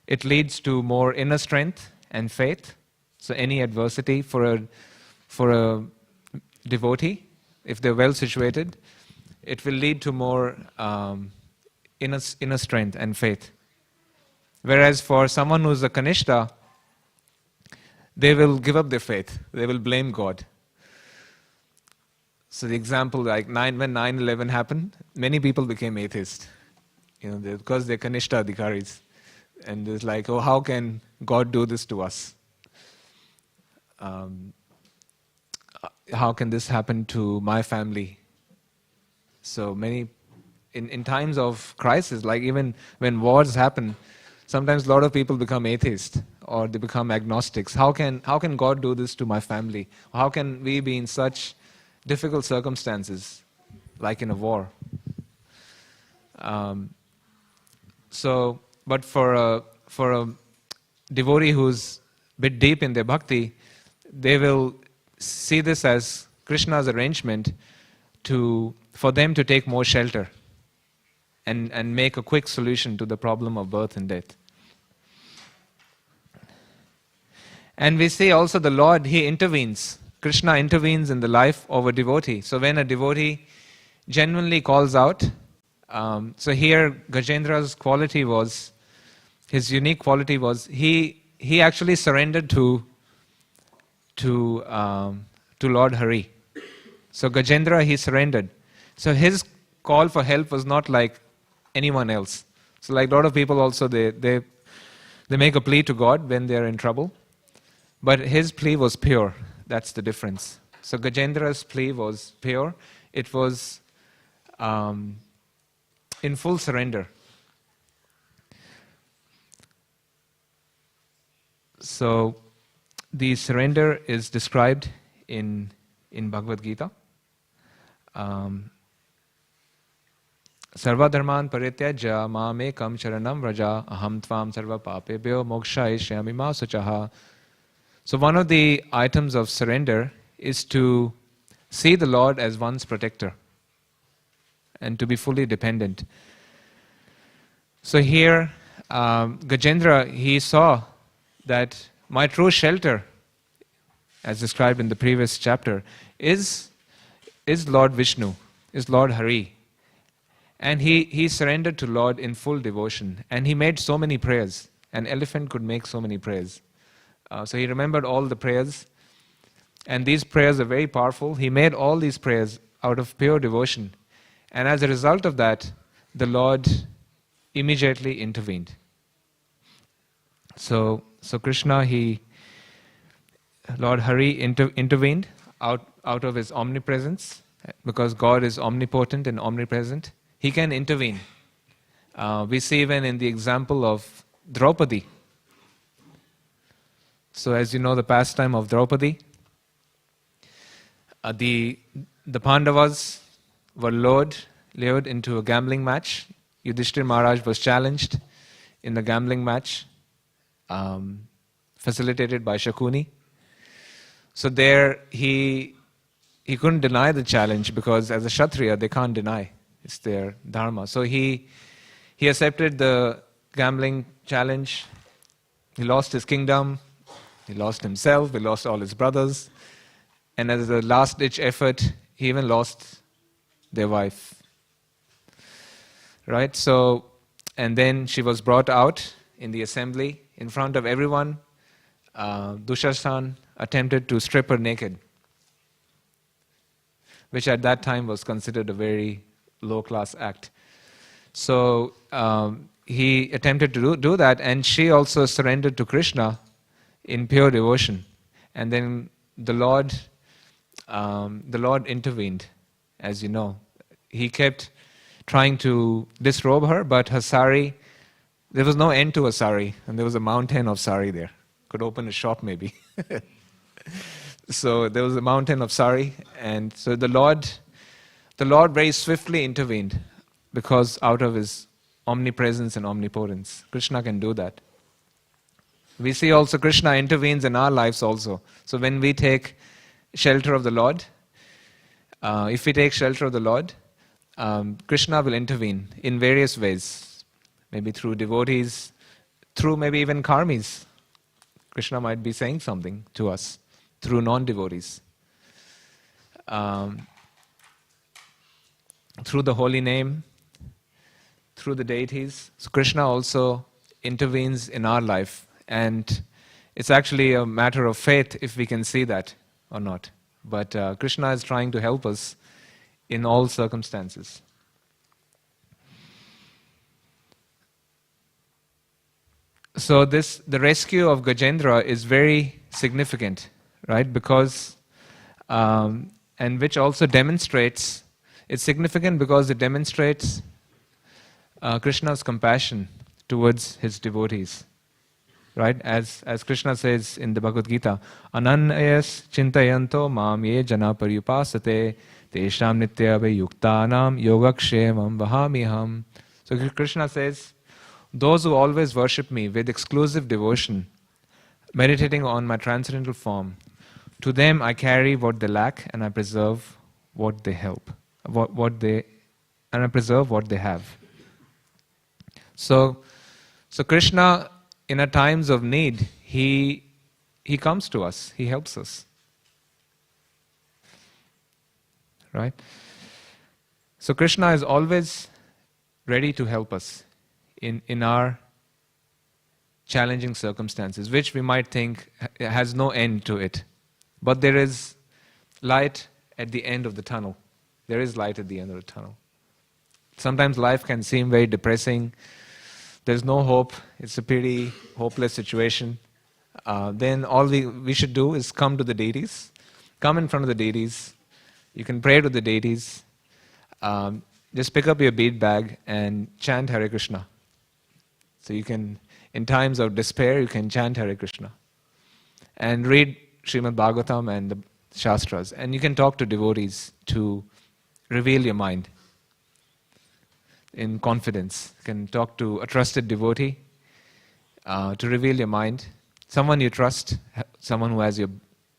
It leads to more inner strength and faith. So any adversity for a devotee, if they're well situated, it will lead to more inner strength and faith. Whereas for someone who's a Kanishta, they will give up their faith. They will blame God. So the example, like when 9/11 happened, many people became atheists, because they're Kanishta Adhikaris. And it's like, oh, how can God do this to us? How can this happen to my family? So many, in times of crisis, like even when wars happen, sometimes a lot of people become atheists or they become agnostics. How can God do this to my family? How can we be in such difficult circumstances, like in a war? But for a devotee who's bit deep in their bhakti, they will see this as Krishna's arrangement for them to take more shelter and make a quick solution to the problem of birth and death. And we see also the Lord, He intervenes. Krishna intervenes in the life of a devotee. So when a devotee genuinely calls out, so here Gajendra's quality was, his unique quality was, he actually surrendered to Lord Hare. So Gajendra, he surrendered. So his call for help was not like anyone else. So like a lot of people also, they make a plea to God when they are in trouble. But his plea was pure. That's the difference. So Gajendra's plea was pure. It was in full surrender. So the surrender is described in Bhagavad Gita. Sarva dharman parityajya mamekam charanam vraja aham tvam sarva papebhyo mokshayishyami ma suchaha. So one of the items of surrender is to see the Lord as one's protector and to be fully dependent. So here, Gajendra, he saw that my true shelter, as described in the previous chapter, is Lord Vishnu, is Lord Hare. And he surrendered to Lord in full devotion. And he made so many prayers. An elephant could make so many prayers. So he remembered all the prayers. And these prayers are very powerful. He made all these prayers out of pure devotion. And as a result of that, the Lord immediately intervened. So Krishna, Lord Hare intervened out of his omnipresence, because God is omnipotent and omnipresent. He can intervene. We see even in the example of Draupadi. So as you know, the pastime of Draupadi, the Pandavas were lured into a gambling match. Yudhishthira Maharaj was challenged in the gambling match, facilitated by Shakuni. So there he couldn't deny the challenge, because as a Kshatriya they can't deny. It's their dharma. So he accepted the gambling challenge. He lost his kingdom. He lost himself. He lost all his brothers. And as a last-ditch effort, he even lost their wife. Right? So, and then she was brought out in the assembly in front of everyone. Dushashan attempted to strip her naked, which at that time was considered a very low-class act. So he attempted to do that, and she also surrendered to Krishna in pure devotion. And then the Lord intervened, as you know. He kept trying to disrobe her, but her sari, there was no end to her sari, and there was a mountain of sari there. Could open a shop maybe. So there was a mountain of sari, and so the Lord very swiftly intervened, because out of his omnipresence and omnipotence, Krishna can do that. We see also Krishna intervenes in our lives also. So when we take shelter of the Lord, if we take shelter of the Lord, Krishna will intervene in various ways, maybe through devotees, through maybe even karmis. Krishna might be saying something to us through non-devotees. Through the holy name, through the deities. So Krishna also intervenes in our life. And it's actually a matter of faith if we can see that or not. But Krishna is trying to help us in all circumstances. So the rescue of Gajendra is very significant, right? Because, and which also demonstrates, it's significant because it demonstrates Krishna's compassion towards his devotees, right? As Krishna says in the Bhagavad Gita, Ananyas chintayanto mam ye jana paryupasate tesham nityave yuktanam yogakshemam vahamiham. So Krishna says, those who always worship me with exclusive devotion, meditating on my transcendental form. To them I carry what they lack, and I preserve what they help, and I preserve what they have. So Krishna, in our times of need, he comes to us, he helps us. Right? So Krishna is always ready to help us in our challenging circumstances, which we might think has no end to it. But there is light at the end of the tunnel. There is light at the end of the tunnel. Sometimes life can seem very depressing. There's no hope. It's a pretty hopeless situation. Then all we should do is come to the deities. Come in front of the deities. You can pray to the deities. Just pick up your bead bag and chant Hare Krishna. So you can, in times of despair, you can chant Hare Krishna. And read Śrīmad Bhāgavatam and the Shastras. And you can talk to devotees to reveal your mind in confidence. You can talk to a trusted devotee to reveal your mind. Someone you trust, someone who has your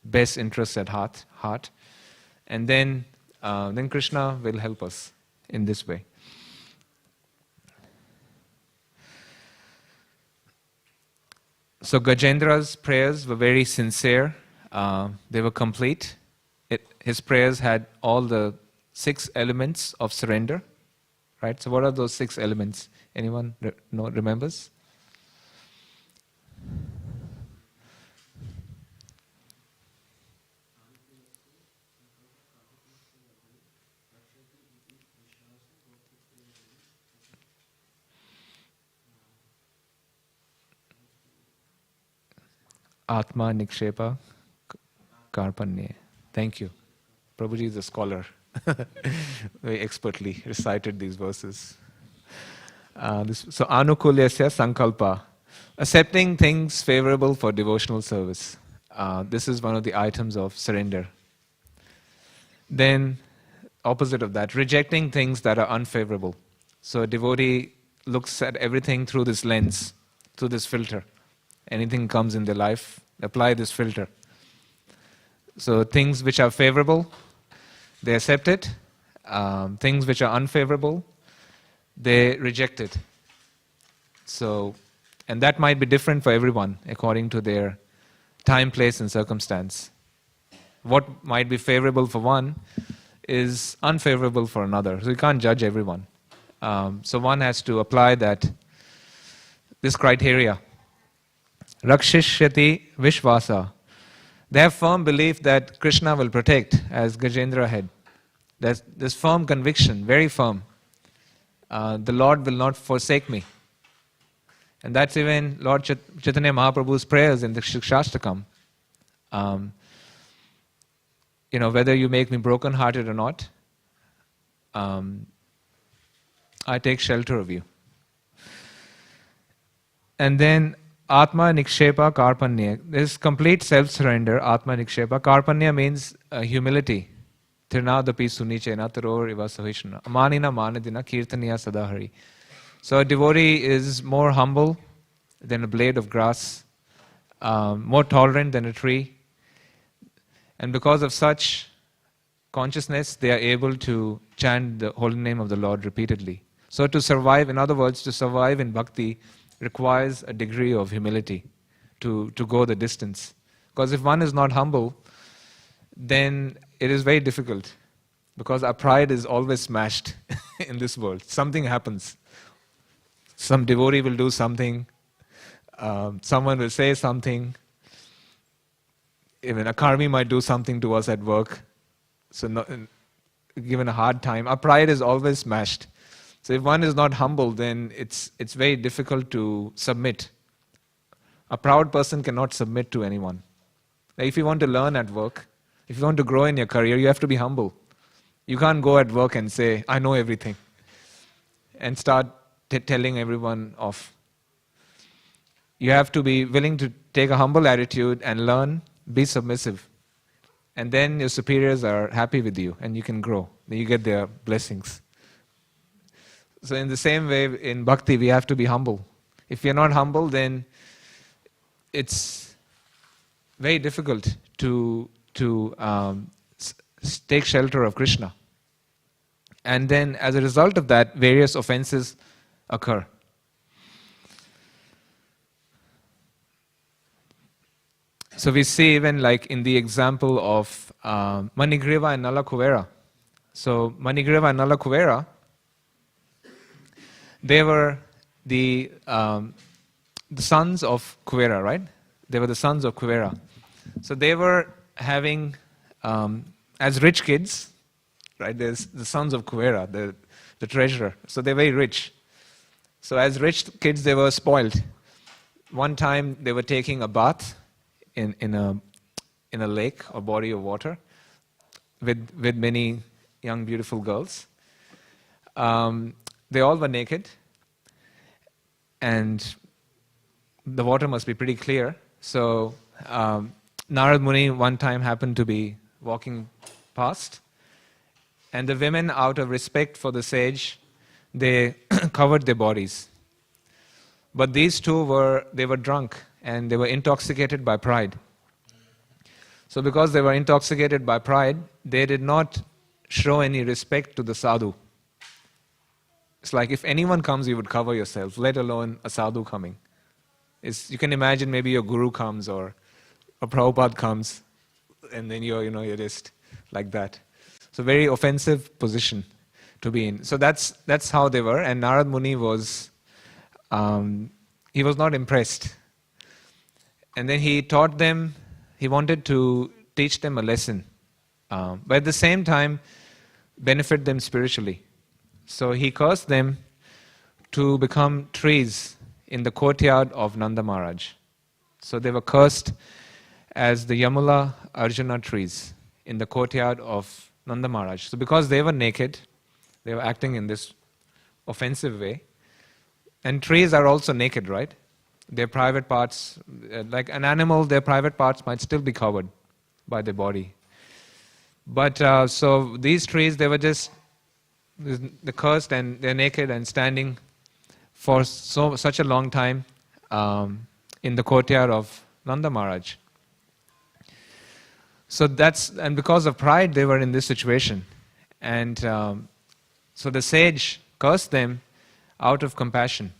best interests at heart. And then Krishna will help us in this way. So Gajendra's prayers were very sincere. They were complete. His prayers had all the 6 elements of surrender. Right? So what are those 6 elements? Anyone remembers? Atma Nikshepa Karpanye. Thank you. Prabhuji is a scholar. Very expertly recited these verses. So Anukulyasya Sankalpa. Accepting things favorable for devotional service. This is one of the items of surrender. Then, opposite of that, rejecting things that are unfavorable. So a devotee looks at everything through this lens, through this filter. Anything comes in their life, apply this filter. So things which are favorable, they accept it. Things which are unfavorable, they reject it. So, and that might be different for everyone according to their time, place, and circumstance. What might be favorable for one is unfavorable for another. So you can't judge everyone. So one has to apply this criteria. Rakshishyati Vishvasa. They have firm belief that Krishna will protect, as Gajendra had. There's this firm conviction, very firm. The Lord will not forsake me. And that's even Lord Chaitanya Mahaprabhu's prayers in the Shikshashtakam. Whether you make me broken-hearted or not, I take shelter of you. And then Atma Nikshepa Karpanya. This complete self-surrender, Atma Nikshepa. Karpanya means humility. Tirnadapi sunichena taror iva sahishna. Amanina manadina kirtaniya sadahari. So a devotee is more humble than a blade of grass, more tolerant than a tree. And because of such consciousness, they are able to chant the holy name of the Lord repeatedly. So to survive, in other words, to survive in bhakti requires a degree of humility to go the distance. Because if one is not humble, then it is very difficult. Because our pride is always smashed in this world. Something happens. Some devotee will do something. Someone will say something. Even a karmi might do something to us at work. So given a hard time, our pride is always smashed. So if one is not humble, then it's very difficult to submit. A proud person cannot submit to anyone. Like if you want to learn at work, if you want to grow in your career, you have to be humble. You can't go at work and say, I know everything, and start telling everyone off. You have to be willing to take a humble attitude and learn, be submissive. And then your superiors are happy with you and you can grow. Then you get their blessings. So in the same way, in bhakti, we have to be humble. If we are not humble, then it's very difficult to take shelter of Krishna. And then as a result of that, various offenses occur. So we see even like in the example of Manigriva and Nalakuvera. So Manigriva and Nalakuvera, they were the sons of Kuvera, right? They were the sons of Kuvera. So they were having, as rich kids, right? There's the sons of Kuvera, the treasurer. So they're very rich. So as rich kids, they were spoiled. One time they were taking a bath in a lake or body of water with many young beautiful girls. They all were naked, and the water must be pretty clear. So Narad Muni one time happened to be walking past, and the women, out of respect for the sage, they covered their bodies. But these two were drunk and they were intoxicated by pride. So because they were intoxicated by pride, they did not show any respect to the sadhu. It's like if anyone comes, you would cover yourself, let alone a sadhu coming. You can imagine maybe your guru comes or a Prabhupada comes, and then you're just like that. So very offensive position to be in. So that's how they were, and Narad Muni was he was not impressed. And then he taught them, he wanted to teach them a lesson, but at the same time benefit them spiritually. So he cursed them to become trees in the courtyard of Nanda Maharaj. So they were cursed as the Yamula Arjuna trees in the courtyard of Nanda Maharaj. So because they were naked, they were acting in this offensive way. And trees are also naked, right? Their private parts, like an animal, their private parts might still be covered by their body. But so these trees, they were just the cursed, and they're naked and standing for such a long time in the courtyard of Nanda Maharaj. So and because of pride, they were in this situation. And so the sage cursed them out of compassion.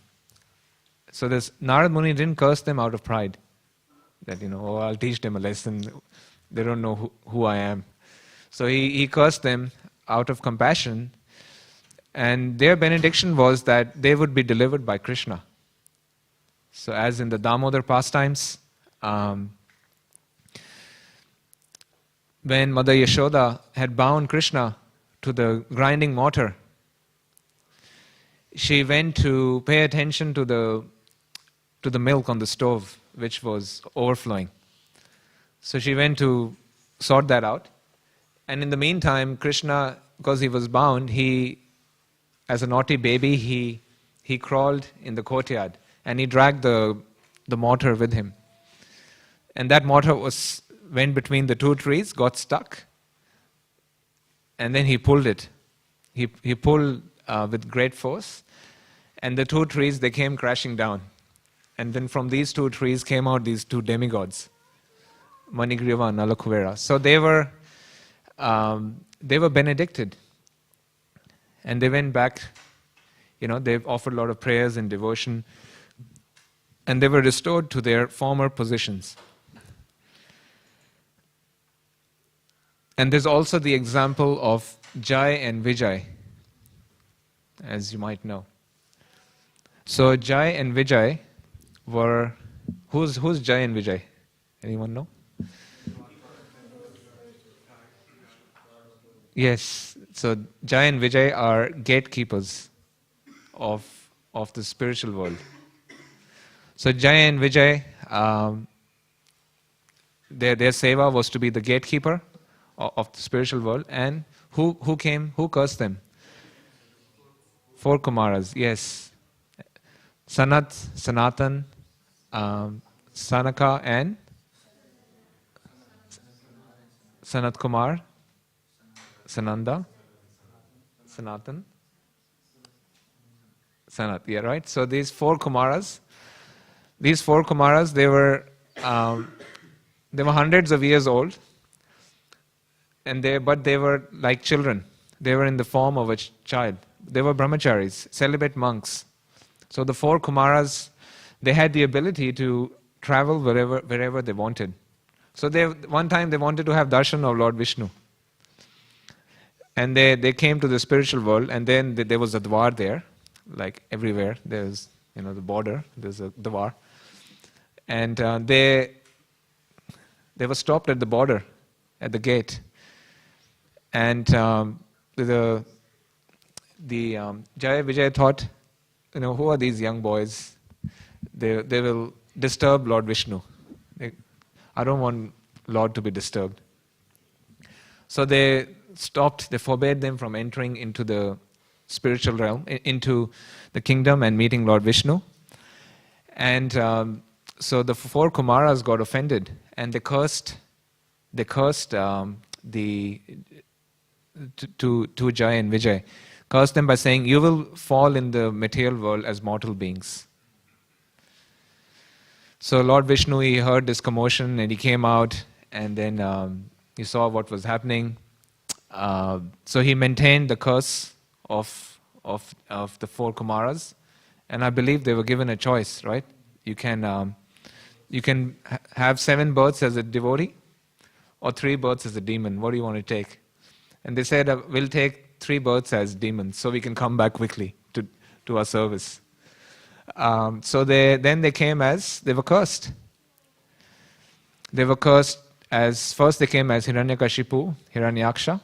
So this Narad Muni didn't curse them out of pride. That, I'll teach them a lesson. They don't know who I am. So he cursed them out of compassion. And their benediction was that they would be delivered by Krishna. So as in the Damodar pastimes, when Mother Yashoda had bound Krishna to the grinding mortar, she went to pay attention to the milk on the stove, which was overflowing. So she went to sort that out. And in the meantime, Krishna, because he was bound, as a naughty baby, he crawled in the courtyard and he dragged the mortar with him. And that mortar went between the two trees, got stuck, and then he pulled it. He pulled with great force, and the two trees, they came crashing down. And then from these two trees came out these two demigods, Manigriva and Nalakuvera. So they were benedicted. And they went back, they've offered a lot of prayers and devotion, and they were restored to their former positions. And there's also the example of Jai and Vijay, as you might know. So Jai and Vijay were, who's Jai and Vijay? Anyone know? Yes, so Jai and Vijay are gatekeepers of the spiritual world. So Jai and Vijay, their seva was to be the gatekeeper of the spiritual world. And who cursed them? 4 Kumaras, yes. Sanat, Sanatan, Sanaka, and Sanat Kumar, Sananda, Sanatan, Sanat, yeah, right? So these 4 Kumaras, they were they were hundreds of years old, but they were like children. They were in the form of a child. They were brahmacharis, celibate monks. So the 4 Kumaras, they had the ability to travel wherever they wanted. So one time they wanted to have darshan of Lord Vishnu. And they came to the spiritual world, and then there was a dwar there, like everywhere. There's the border, there's a dwar. And they were stopped at the border, at the gate. And the Jaya Vijay thought, who are these young boys? They will disturb Lord Vishnu. I don't want Lord to be disturbed. So they stopped, they forbade them from entering into the spiritual realm, into the kingdom and meeting Lord Vishnu. And so the 4 Kumaras got offended, and they cursed to Jai and Vijay, cursed them by saying, you will fall in the material world as mortal beings. So Lord Vishnu, he heard this commotion and he came out, and then he saw what was happening. So he maintained the curse of the 4 Kumaras, and I believe they were given a choice, right? You can have 7 births as a devotee, or 3 births as a demon. What do you want to take? And they said, we'll take 3 births as demons, so we can come back quickly to our service. So they came as, they were cursed. They were cursed as, first they came as Hiranyakashipu, Hiranyaksha,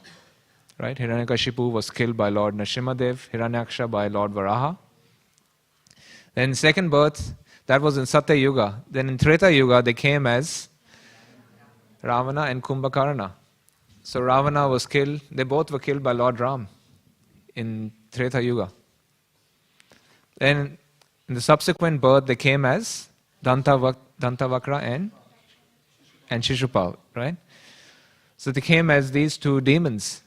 right? Hiranyakashipu was killed by Lord Nrsimhadev, Hiranyaksha by Lord Varaha. Then second birth, that was in Satya Yuga. Then in Treta Yuga, they came as Ravana and Kumbhakarna. So Ravana was killed, they both were killed by Lord Ram in Treta Yuga. Then in the subsequent birth, they came as Dantavakra and Shishupal, right? So they came as these 2 demons.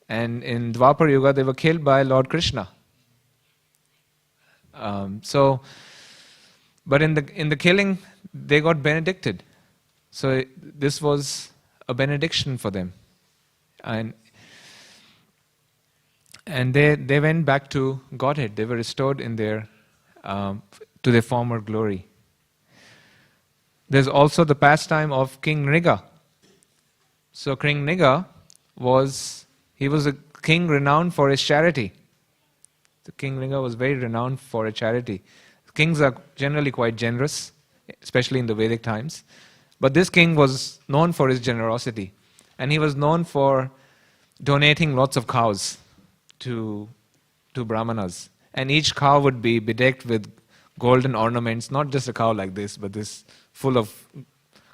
And in Dwapar Yuga, they were killed by Lord Krishna. But in the killing, they got benedicted. So this was a benediction for them. And they went back to Godhead. They were restored in to their former glory. There's also the pastime of King Nriga. So King Nriga was a king renowned for his charity. The King Nriga was very renowned for his charity. Kings are generally quite generous, especially in the Vedic times. But this king was known for his generosity. And he was known for donating lots of cows to brahmanas. And each cow would be bedecked with golden ornaments, not just a cow like this, but this full of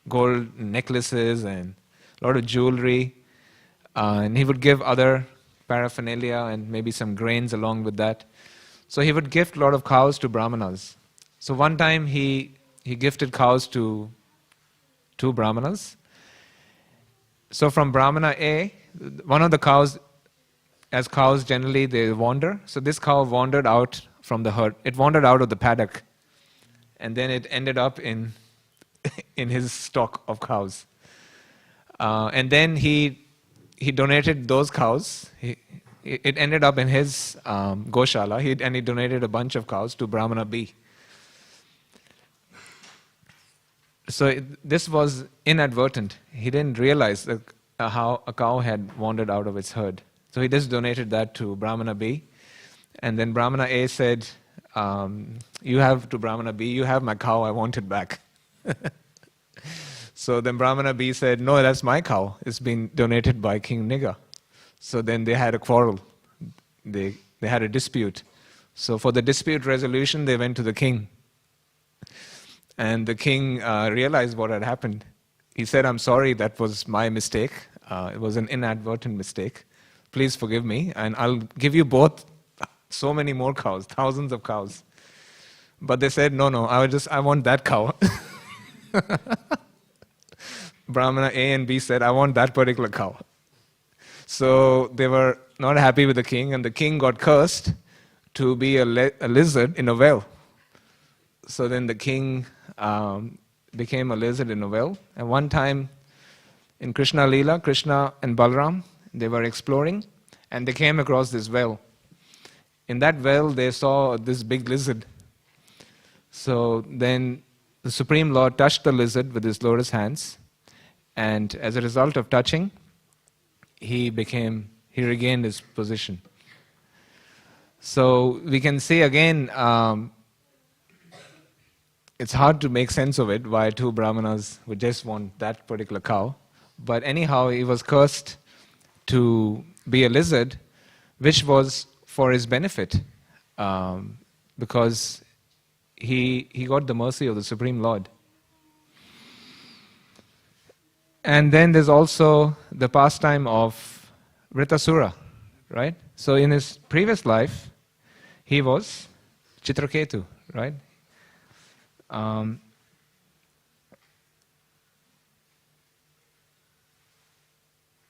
gold necklaces and a lot of jewelry. And he would give other paraphernalia and maybe some grains along with that. So he would gift a lot of cows to brahmanas. So one time he gifted cows to 2 brahmanas. So from Brahmana A, one of the cows, as cows generally they wander, so this cow wandered out from the herd. It wandered out of the paddock, and then it ended up in his stock of cows. And then he donated those cows. It ended up in his Goshala, and he donated a bunch of cows to Brahmana B. So this was inadvertent. He didn't realize how a cow had wandered out of its herd. So he just donated that to Brahmana B. And then Brahmana A said, you have to Brahmana B, you have my cow, I want it back. So then Brahmana B said, no, that's my cow. It's been donated by King Nriga. So then they had a quarrel. They had a dispute. So for the dispute resolution, they went to the king. And the king realized what had happened. He said, I'm sorry, that was my mistake. It was an inadvertent mistake. Please forgive me, and I'll give you both so many more cows, thousands of cows. But they said, no, I want that cow. Brahmana A and B said, I want that particular cow. So they were not happy with the king, and the king got cursed to be a lizard in a well. So then the king became a lizard in a well. And one time in Krishna Leela, Krishna and Balram, they were exploring and they came across this well. In that well, they saw this big lizard. So then the Supreme Lord touched the lizard with his lotus hands, and as a result of touching, he regained his position. So we can see again, it's hard to make sense of it, why two brahmanas would just want that particular cow. But anyhow, he was cursed to be a lizard, which was for his benefit, because he got the mercy of the Supreme Lord. And then there's also the pastime of Vritasura, right? So in his previous life, he was Chitraketu, right?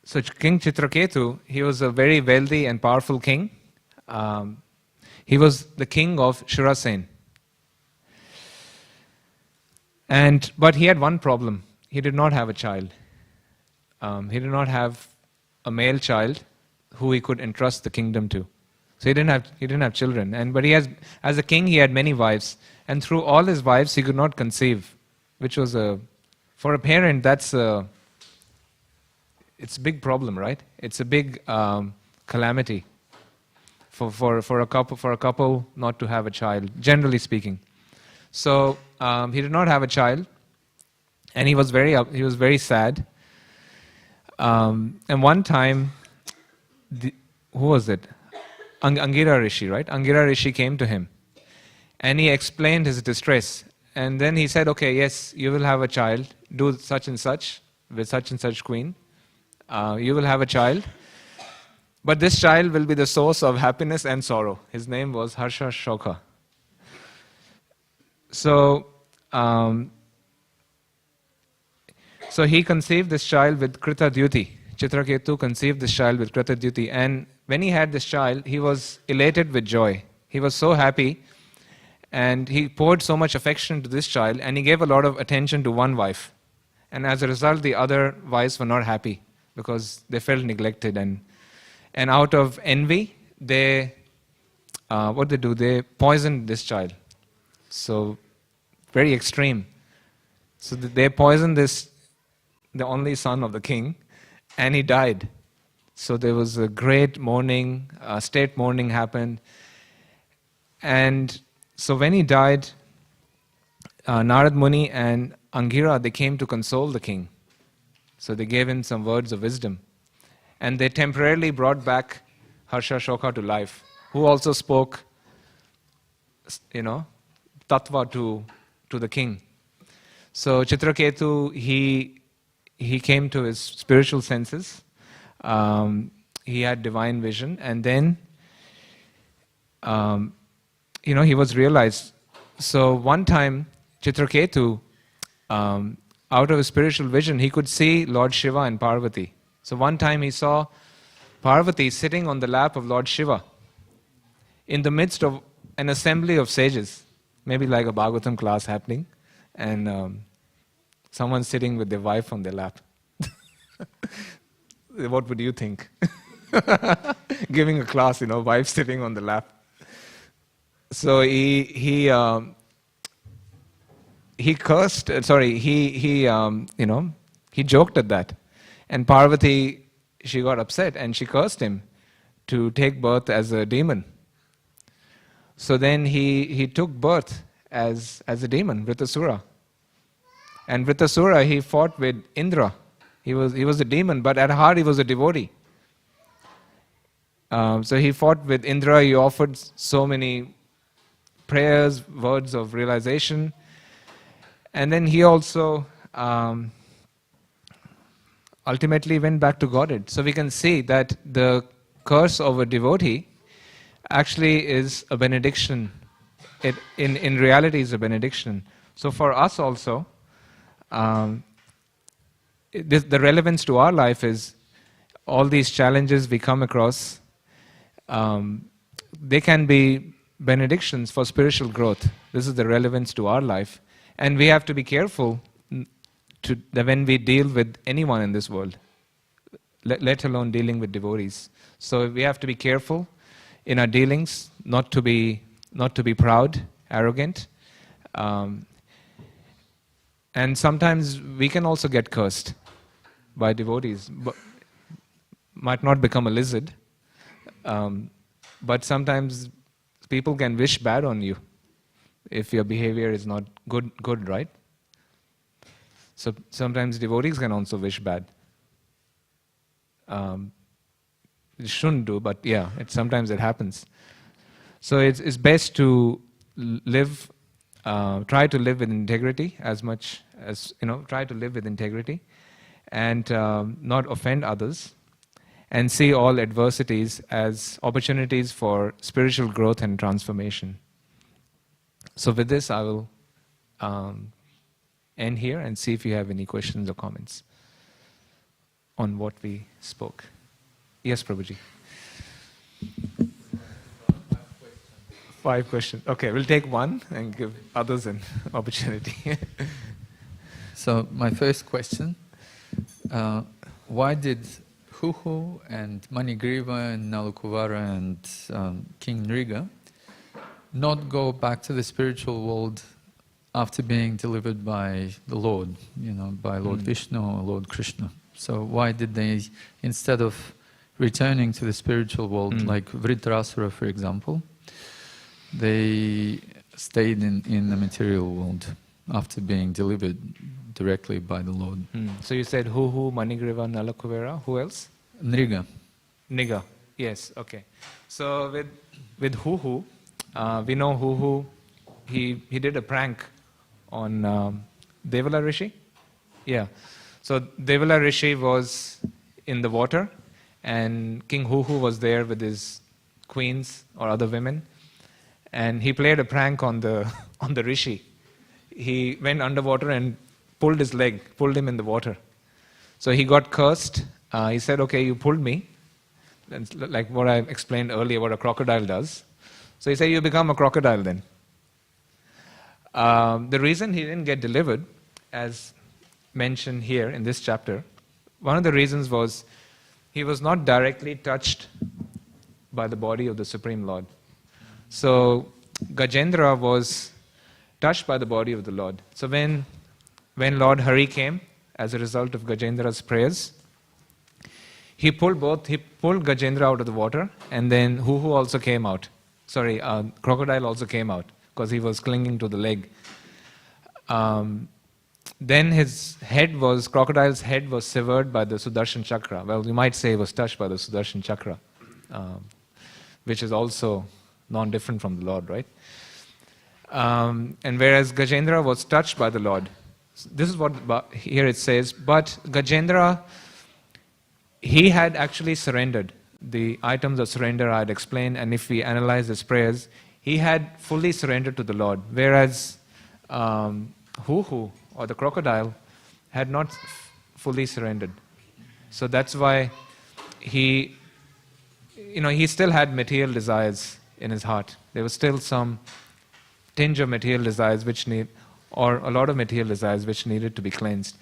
So King Chitraketu, he was a very wealthy and powerful king. He was the king of Shurasen. But he had one problem. He did not have a child. He did not have a male child who he could entrust the kingdom to. So he didn't have children. But as a king, he had many wives. And through all his wives, he could not conceive, which was for a parent, it's a big problem, right? It's a big calamity for a couple not to have a child, generally speaking. So he did not have a child, and he was very sad. And one time, who was it? Angira Rishi, right? Angira Rishi came to him, and he explained his distress. And then he said, okay, yes, you will have a child, do such and such with such and such queen. You will have a child, but this child will be the source of happiness and sorrow. His name was Harsha Shoka. So he conceived this child with Krita Dyuti. Chitraketu conceived this child with Krita Dyuti. And when he had this child, he was elated with joy. He was so happy, and he poured so much affection to this child, and he gave a lot of attention to one wife. And as a result, the other wives were not happy, because they felt neglected, and out of envy, they poisoned this child. So very extreme. So they poisoned the only son of the king, and he died. So there was a great mourning, state mourning happened, and so when he died, Narad Muni and Angira, they came to console the king. So they gave him some words of wisdom. And they temporarily brought back Harsha Shoka to life, who also spoke, tattva to the king. So Chitraketu, he came to his spiritual senses. He had divine vision. And then, he was realized. So one time, Chitraketu, out of his spiritual vision, he could see Lord Shiva and Parvati. So one time he saw Parvati sitting on the lap of Lord Shiva in the midst of an assembly of sages, maybe like a Bhagavatam class happening, and someone sitting with their wife on their lap. What would you think? Giving a class, wife sitting on the lap. So he cursed. He joked at that, and Parvati, she got upset and she cursed him to take birth as a demon. So then he took birth as a demon, Vritasura. And Vritasura, he fought with Indra. He was a demon, but at heart he was a devotee. So he fought with Indra. He offered so many prayers, words of realization. And then he also ultimately went back to Godhead. So we can see that the curse of a devotee actually is a benediction. It in reality is a benediction. So for us also, the relevance to our life is all these challenges we come across, they can be benedictions for spiritual growth. This is the relevance to our life. And we have to be careful when we deal with anyone in this world, let alone dealing with devotees. So we have to be careful in our dealings, not to be proud, arrogant, and sometimes we can also get cursed by devotees. But might not become a lizard, but sometimes people can wish bad on you if your behavior is not good, right? So sometimes devotees can also wish bad. It shouldn't do, but yeah, sometimes it happens. So it's best to live, try to live with integrity as much as, try to live with integrity and not offend others, and see all adversities as opportunities for spiritual growth and transformation. So with this, I will end here and see if you have any questions or comments on what we spoke. Yes, Prabhuji. 5 questions. Okay, we'll take one and give others an opportunity. So my first question, why did Huhu and Manigriva and Nalakuvara and King Nriga not go back to the spiritual world after being delivered by the Lord, by Lord Vishnu or Lord Krishna? So why did they, instead of returning to the spiritual world, like Vritrasura, for example, they stayed in the material world after being delivered directly by the Lord? So you said Huhu, Manigriva, Nalakuvara. Who else? Nriga. Niga. Yes. Okay. So with Huhu, we know Huhu. He did a prank on Devala Rishi. Yeah. So Devala Rishi was in the water, and King Huhu was there with his queens or other women, and he played a prank on the Rishi. He went underwater and pulled his leg, pulled him in the water. So he got cursed. He said, "Okay, you pulled me," and like what I explained earlier, what a crocodile does. So he said, "You become a crocodile then." The reason he didn't get delivered, as mentioned here in this chapter, one of the reasons was he was not directly touched by the body of the Supreme Lord. So Gajendra was touched by the body of the Lord. So when Lord Hare came, as a result of Gajendra's prayers, he pulled Gajendra out of the water, and then Huhu also came out. Sorry, crocodile also came out, because he was clinging to the leg. Then crocodile's head was severed by the Sudarshan Chakra. Well, you might say it was touched by the Sudarshan Chakra, which is also non-different from the Lord, right? And whereas Gajendra was touched by the Lord, this is what here it says, but Gajendra, he had actually surrendered. The items of surrender I had explained, and if we analyze his prayers, he had fully surrendered to the Lord, whereas Huhu, or the crocodile, had not fully surrendered. So that's why he still had material desires in his heart. There was still some tinge of material desires or a lot of material desires which needed to be cleansed.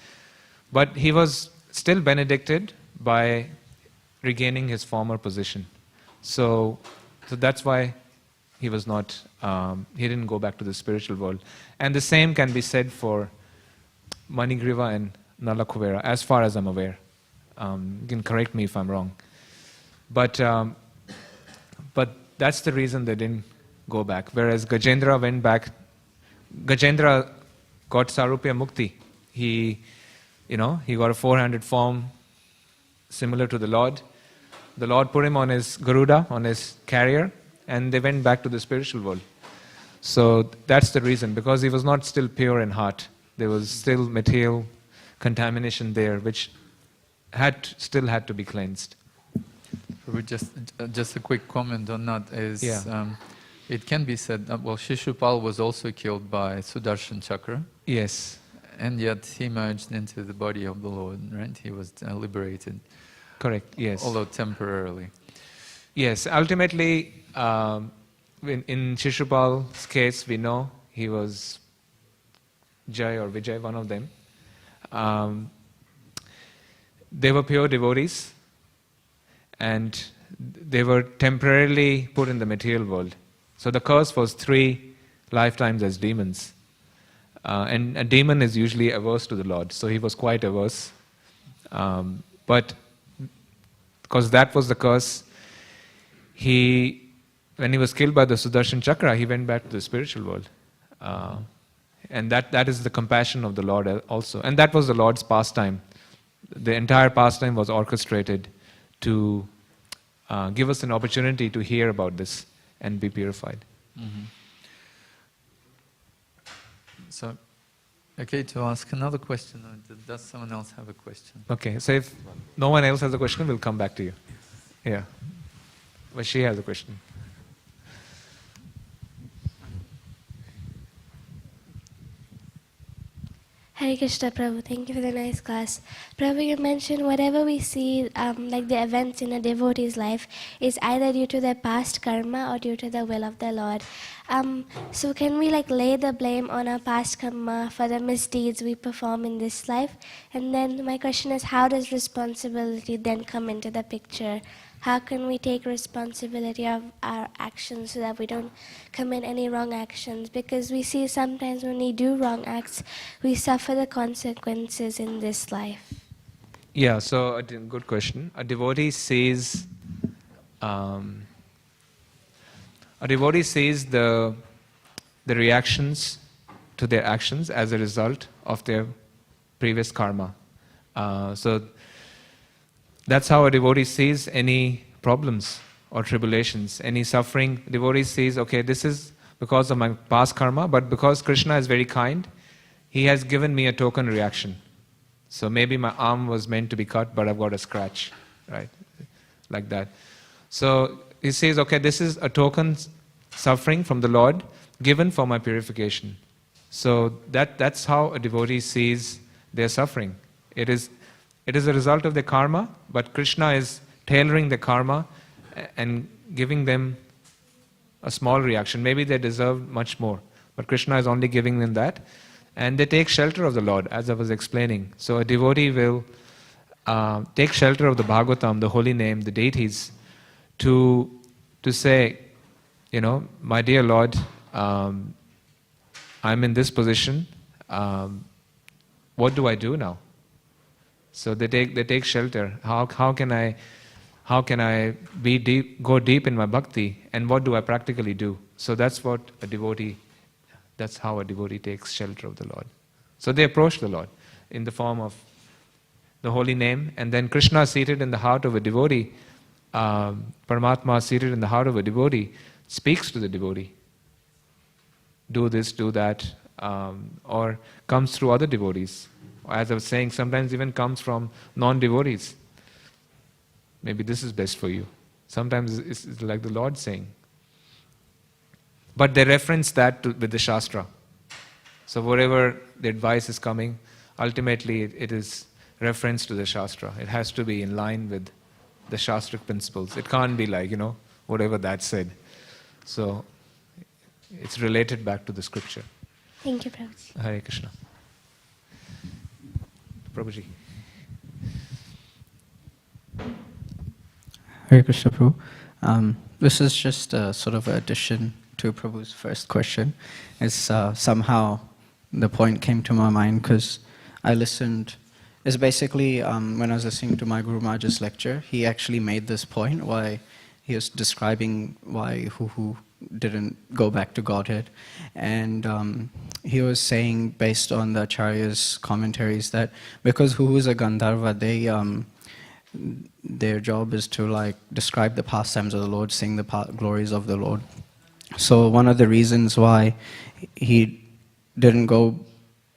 But he was still benedicted by regaining his former position. So that's why he was not, he didn't go back to the spiritual world. And the same can be said for Manigriva and Nalakuvara, as far as I'm aware. You can correct me if I'm wrong. But that's the reason they didn't go back. Whereas Gajendra went back. Gajendra got Sarupya Mukti. He got a 400 form similar to the Lord. The Lord put him on his Garuda, on his carrier, and they went back to the spiritual world. So that's the reason, because he was not still pure in heart. There was still material contamination there, which still had to be cleansed. Just a quick comment on that is, it can be said that, Shishupal was also killed by Sudarshan Chakra. Yes. And yet he merged into the body of the Lord, right? He was liberated. Correct, yes. Although temporarily. Yes, ultimately, in Shishupal's case, we know he was Jai or Vijay, one of them. they were pure devotees, and they were temporarily put in the material world. So the curse was 3 lifetimes as demons. And a demon is usually averse to the Lord, so he was quite averse. But because that was the curse, when he was killed by the Sudarshan Chakra, he went back to the spiritual world. And that is the compassion of the Lord also. And that was the Lord's pastime. The entire pastime was orchestrated to give us an opportunity to hear about this and be purified. Mm-hmm. So, okay, to ask another question, does someone else have a question? Okay, so if no one else has a question, we'll come back to you. Yeah. But she has a question. Hare Krishna, Prabhu. Thank you for the nice class. Prabhu, you mentioned whatever we see, like the events in a devotee's life, is either due to their past karma or due to the will of the Lord. So can we lay the blame on our past karma for the misdeeds we perform in this life? And then my question is, how does responsibility then come into the picture? How can we take responsibility of our actions so that we don't commit any wrong actions? Because we see sometimes when we do wrong acts, we suffer the consequences in this life. Yeah, so good question. A devotee sees the reactions to their actions as a result of their previous karma. So that's how a devotee sees any problems or tribulations, any suffering. Devotee sees, okay, this is because of my past karma, but because Krishna is very kind, he has given me a token reaction. So maybe my arm was meant to be cut, but I've got a scratch, right? Like that. So he says, okay, this is a token suffering from the Lord given for my purification. So that's how a devotee sees their suffering. It is a result of their karma, but Krishna is tailoring the karma and giving them a small reaction. Maybe they deserve much more, but Krishna is only giving them that. And they take shelter of the Lord, as I was explaining. So a devotee will take shelter of the Bhagavatam, the holy name, the deities, to say, my dear Lord, I'm in this position. What do I do now? So they take shelter. How can I go deep in my bhakti, and what do I practically do? So that's how a devotee takes shelter of the Lord. So they approach the Lord in the form of the holy name, and then Krishna seated in the heart of a devotee, Paramatma seated in the heart of a devotee, speaks to the devotee. Do this, do that, or comes through other devotees. As I was saying, sometimes even comes from non-devotees. Maybe this is best for you. Sometimes it's like the Lord saying. But they reference that with the Shastra. So whatever the advice is coming, ultimately it is reference to the Shastra. It has to be in line with the Shastric principles. It can't be like, whatever that said. So it's related back to the scripture. Thank you, Prabhuji. Hare Krishna. Prabhuji. Hare Krishna, Prabhu. This is just a sort of an addition to Prabhu's first question. It's somehow the point came to my mind because I listened. It's basically when I was listening to my Guru Maharaj's lecture, he actually made this point why he was describing why who didn't go back to Godhead. And he was saying, based on the Acharya's commentaries, that because who is a Gandharva, their job is to describe the pastimes of the Lord, sing the glories of the Lord. So one of the reasons why he didn't go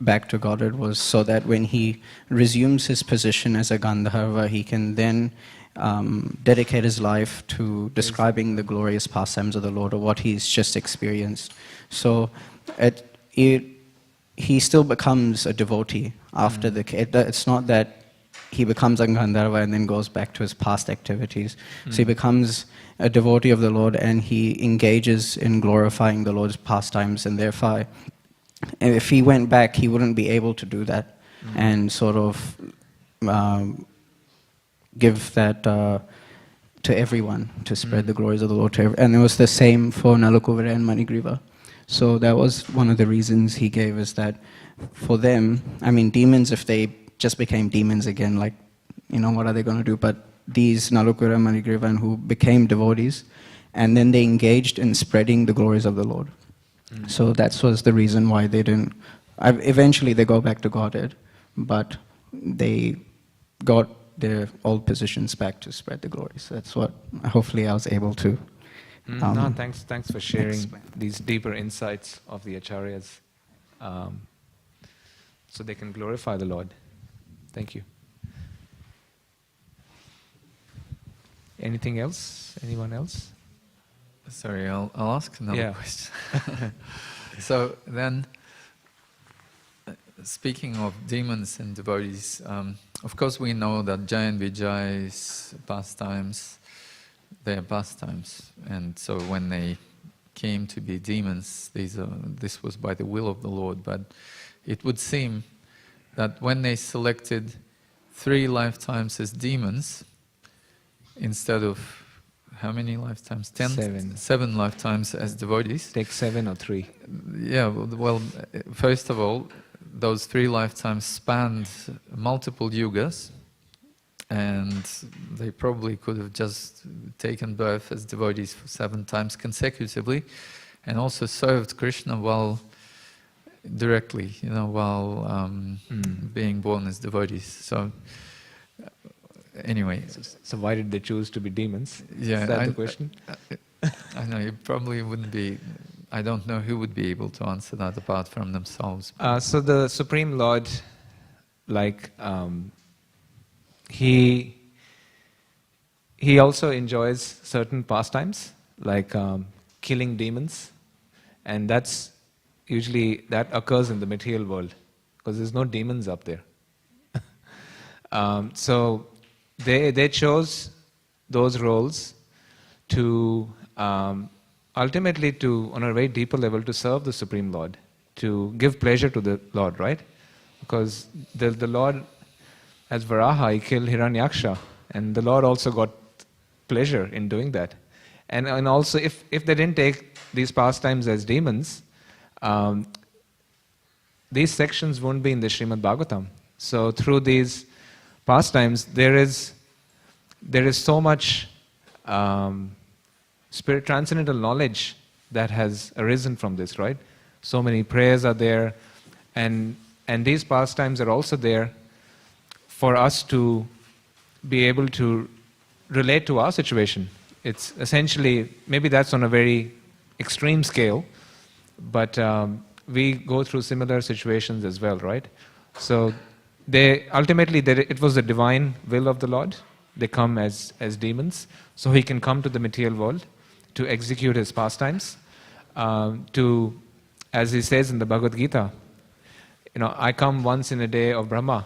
back to Godhead was so that when he resumes his position as a Gandharva, he can then dedicate his life to describing the glorious pastimes of the Lord or what he's just experienced. So he still becomes a devotee after it's not that he becomes a Gandharva and then goes back to his past activities. So he becomes a devotee of the Lord and he engages in glorifying the Lord's pastimes, and therefore if he went back, he wouldn't be able to do that. and sort of give that to everyone, to spread the glories of the Lord to everyone. And it was the same for Nalakuvara and Manigriva. So that was one of the reasons he gave, is that for them, I mean, demons, if they just became demons again, like, what are they going to do? But these Nalakuvara and Manigriva who became devotees, and then they engaged in spreading the glories of the Lord. So that was the reason why they didn't. Eventually they go back to Godhead, but they got their old positions back to spread the glories. That's what hopefully I was able to. No, thanks for sharing explain. these deeper insights of the Acharyas, so they can glorify the Lord. Thank you. Anything else? Anyone else? Sorry, I'll ask another Yeah. question. So then, speaking of demons and devotees, of course we know that Jai and Vijay's pastimes, they are pastimes. And so when they came to be demons, this was by the will of the Lord. But it would seem that when they selected 3 lifetimes as demons, instead of how many lifetimes? 7. 7 lifetimes as devotees. Take 7 or 3. Yeah, well, first of all, those 3 lifetimes spanned multiple yugas, and they probably could have just taken birth as devotees for 7 times consecutively, and also served Krishna while directly, while being born as devotees. So, anyway. So why did they choose to be demons? Yeah, Is that the question? I know, it probably wouldn't be. I don't know who would be able to answer that apart from themselves. So the Supreme Lord, he also enjoys certain pastimes, like killing demons, and that occurs in the material world, because there's no demons up there. So they chose those roles to ultimately, on a very deeper level, to serve the Supreme Lord, to give pleasure to the Lord, right? Because the Lord, as Varaha, he killed Hiranyaksha, and the Lord also got pleasure in doing that. And also, if they didn't take these pastimes as demons, these sections won't be in the Śrīmad Bhāgavatam. So through these pastimes, there is so much transcendental knowledge that has arisen from this, right? So many prayers are there, and these pastimes are also there for us to be able to relate to our situation. It's essentially, maybe that's on a very extreme scale, but we go through similar situations as well, right? So it was the divine will of the Lord. They come as demons, so he can come to the material world to execute his pastimes, as he says in the Bhagavad Gita, I come once in a day of Brahma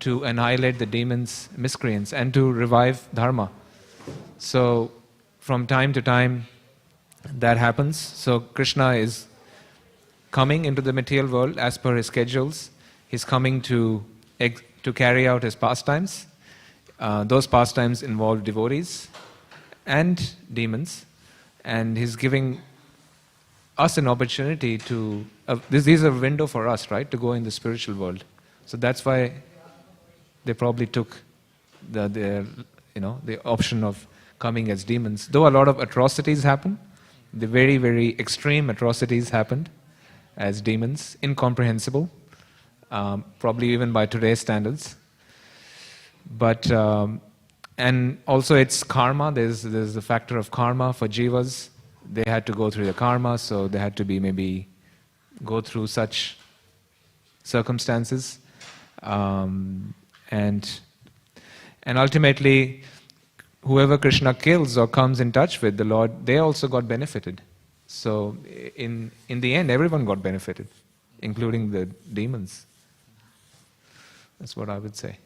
to annihilate the demons, miscreants, and to revive Dharma. So from time to time that happens. So Krishna is coming into the material world as per his schedules. He's coming to carry out his pastimes. Those pastimes involve devotees and demons, and he's giving us an opportunity to. This is a window for us, right, to go in the spiritual world. So that's why they probably took the option of coming as demons. Though a lot of atrocities happen, the very, very extreme atrocities happened as demons, incomprehensible, probably even by today's standards. But and also it's karma. There's the factor of karma for jivas. They had to go through the karma, so they had to maybe go through such circumstances, and ultimately, whoever Krishna kills or comes in touch with the Lord, they also got benefited. So in the end, everyone got benefited, including the demons. That's what I would say.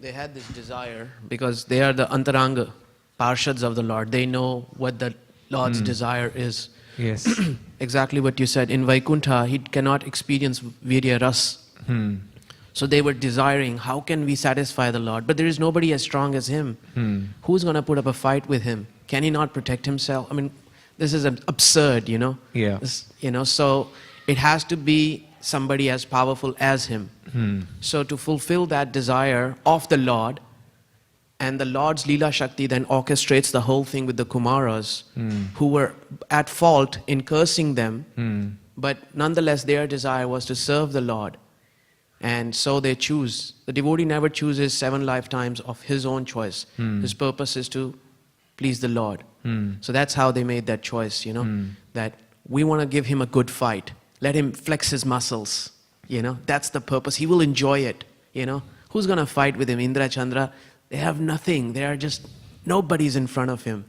They had this desire because they are the antaranga parshads of the Lord. They know what the Lord's desire is Yes. exactly what you said. In Vaikuntha, he cannot experience Virya Ras. So they were desiring, how can we satisfy the Lord? But there is nobody as strong as him. Who's going to put up a fight with him? Can he not protect himself? I mean, this is absurd, you know. Yeah. So it has to be somebody as powerful as him. So to fulfill that desire of the Lord, and the Lord's Leela Shakti then orchestrates the whole thing with the Kumaras, who were at fault in cursing them, but nonetheless their desire was to serve the Lord. And so they choose. The devotee never chooses 7 lifetimes of his own choice. His purpose is to please the Lord. So that's how they made that choice, you know, that we want to give him a good fight. Let him flex his muscles, you know. That's the purpose. He will enjoy it, you know. Who's going to fight with him? Indra, Chandra, they have nothing. They are just, nobody's in front of him,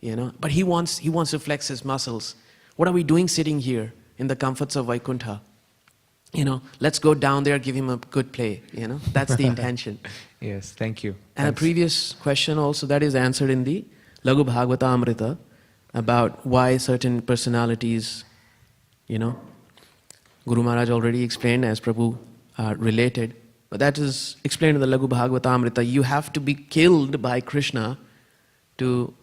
you know. But he wants to flex his muscles. What are we doing sitting here in the comforts of Vaikuntha? You know, let's go down there, give him a good play, you know. That's the intention. Yes, thank you. And Thanks. a previous question also that is answered in the Laghu Bhagavatamrita about why certain personalities, you know, Guru Maharaj already explained as Prabhu related. But that is explained in the Laghu Bhagavatamrita. You have to be killed by Krishna to,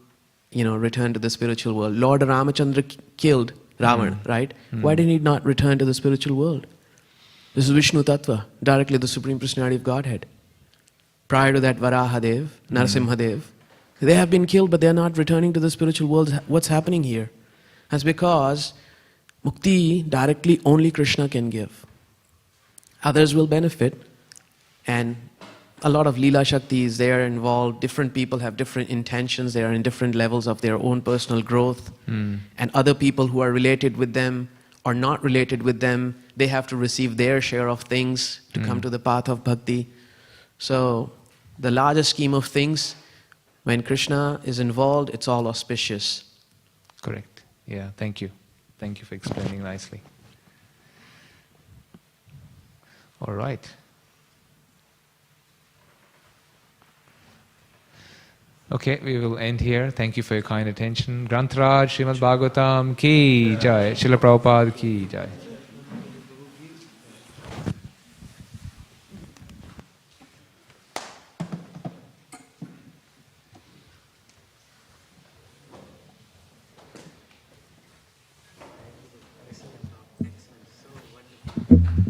you know, return to the spiritual world. Lord Ramachandra killed Ravan, right? Why did he not return to the spiritual world? This is Vishnu Tattva, directly the Supreme Personality of Godhead. Prior to that, Varahadev, Narasimhadev, they have been killed, but they are not returning to the spiritual world. What's happening here? That's because mukti directly only Krishna can give. Others will benefit, and a lot of Leela Shaktis, they are involved. Different people have different intentions. They are in different levels of their own personal growth. And other people who are related with them or not related with them, they have to receive their share of things to come to the path of bhakti. So the larger scheme of things, when Krishna is involved, it's all auspicious. Correct. Yeah, thank you. Thank you for explaining nicely. All right. Okay, we will end here. Thank you for your kind attention. Grantaraj, Śrīmad Bhāgavatam ki jai. Srila Prabhupada ki jai. Excellent. So wonderful.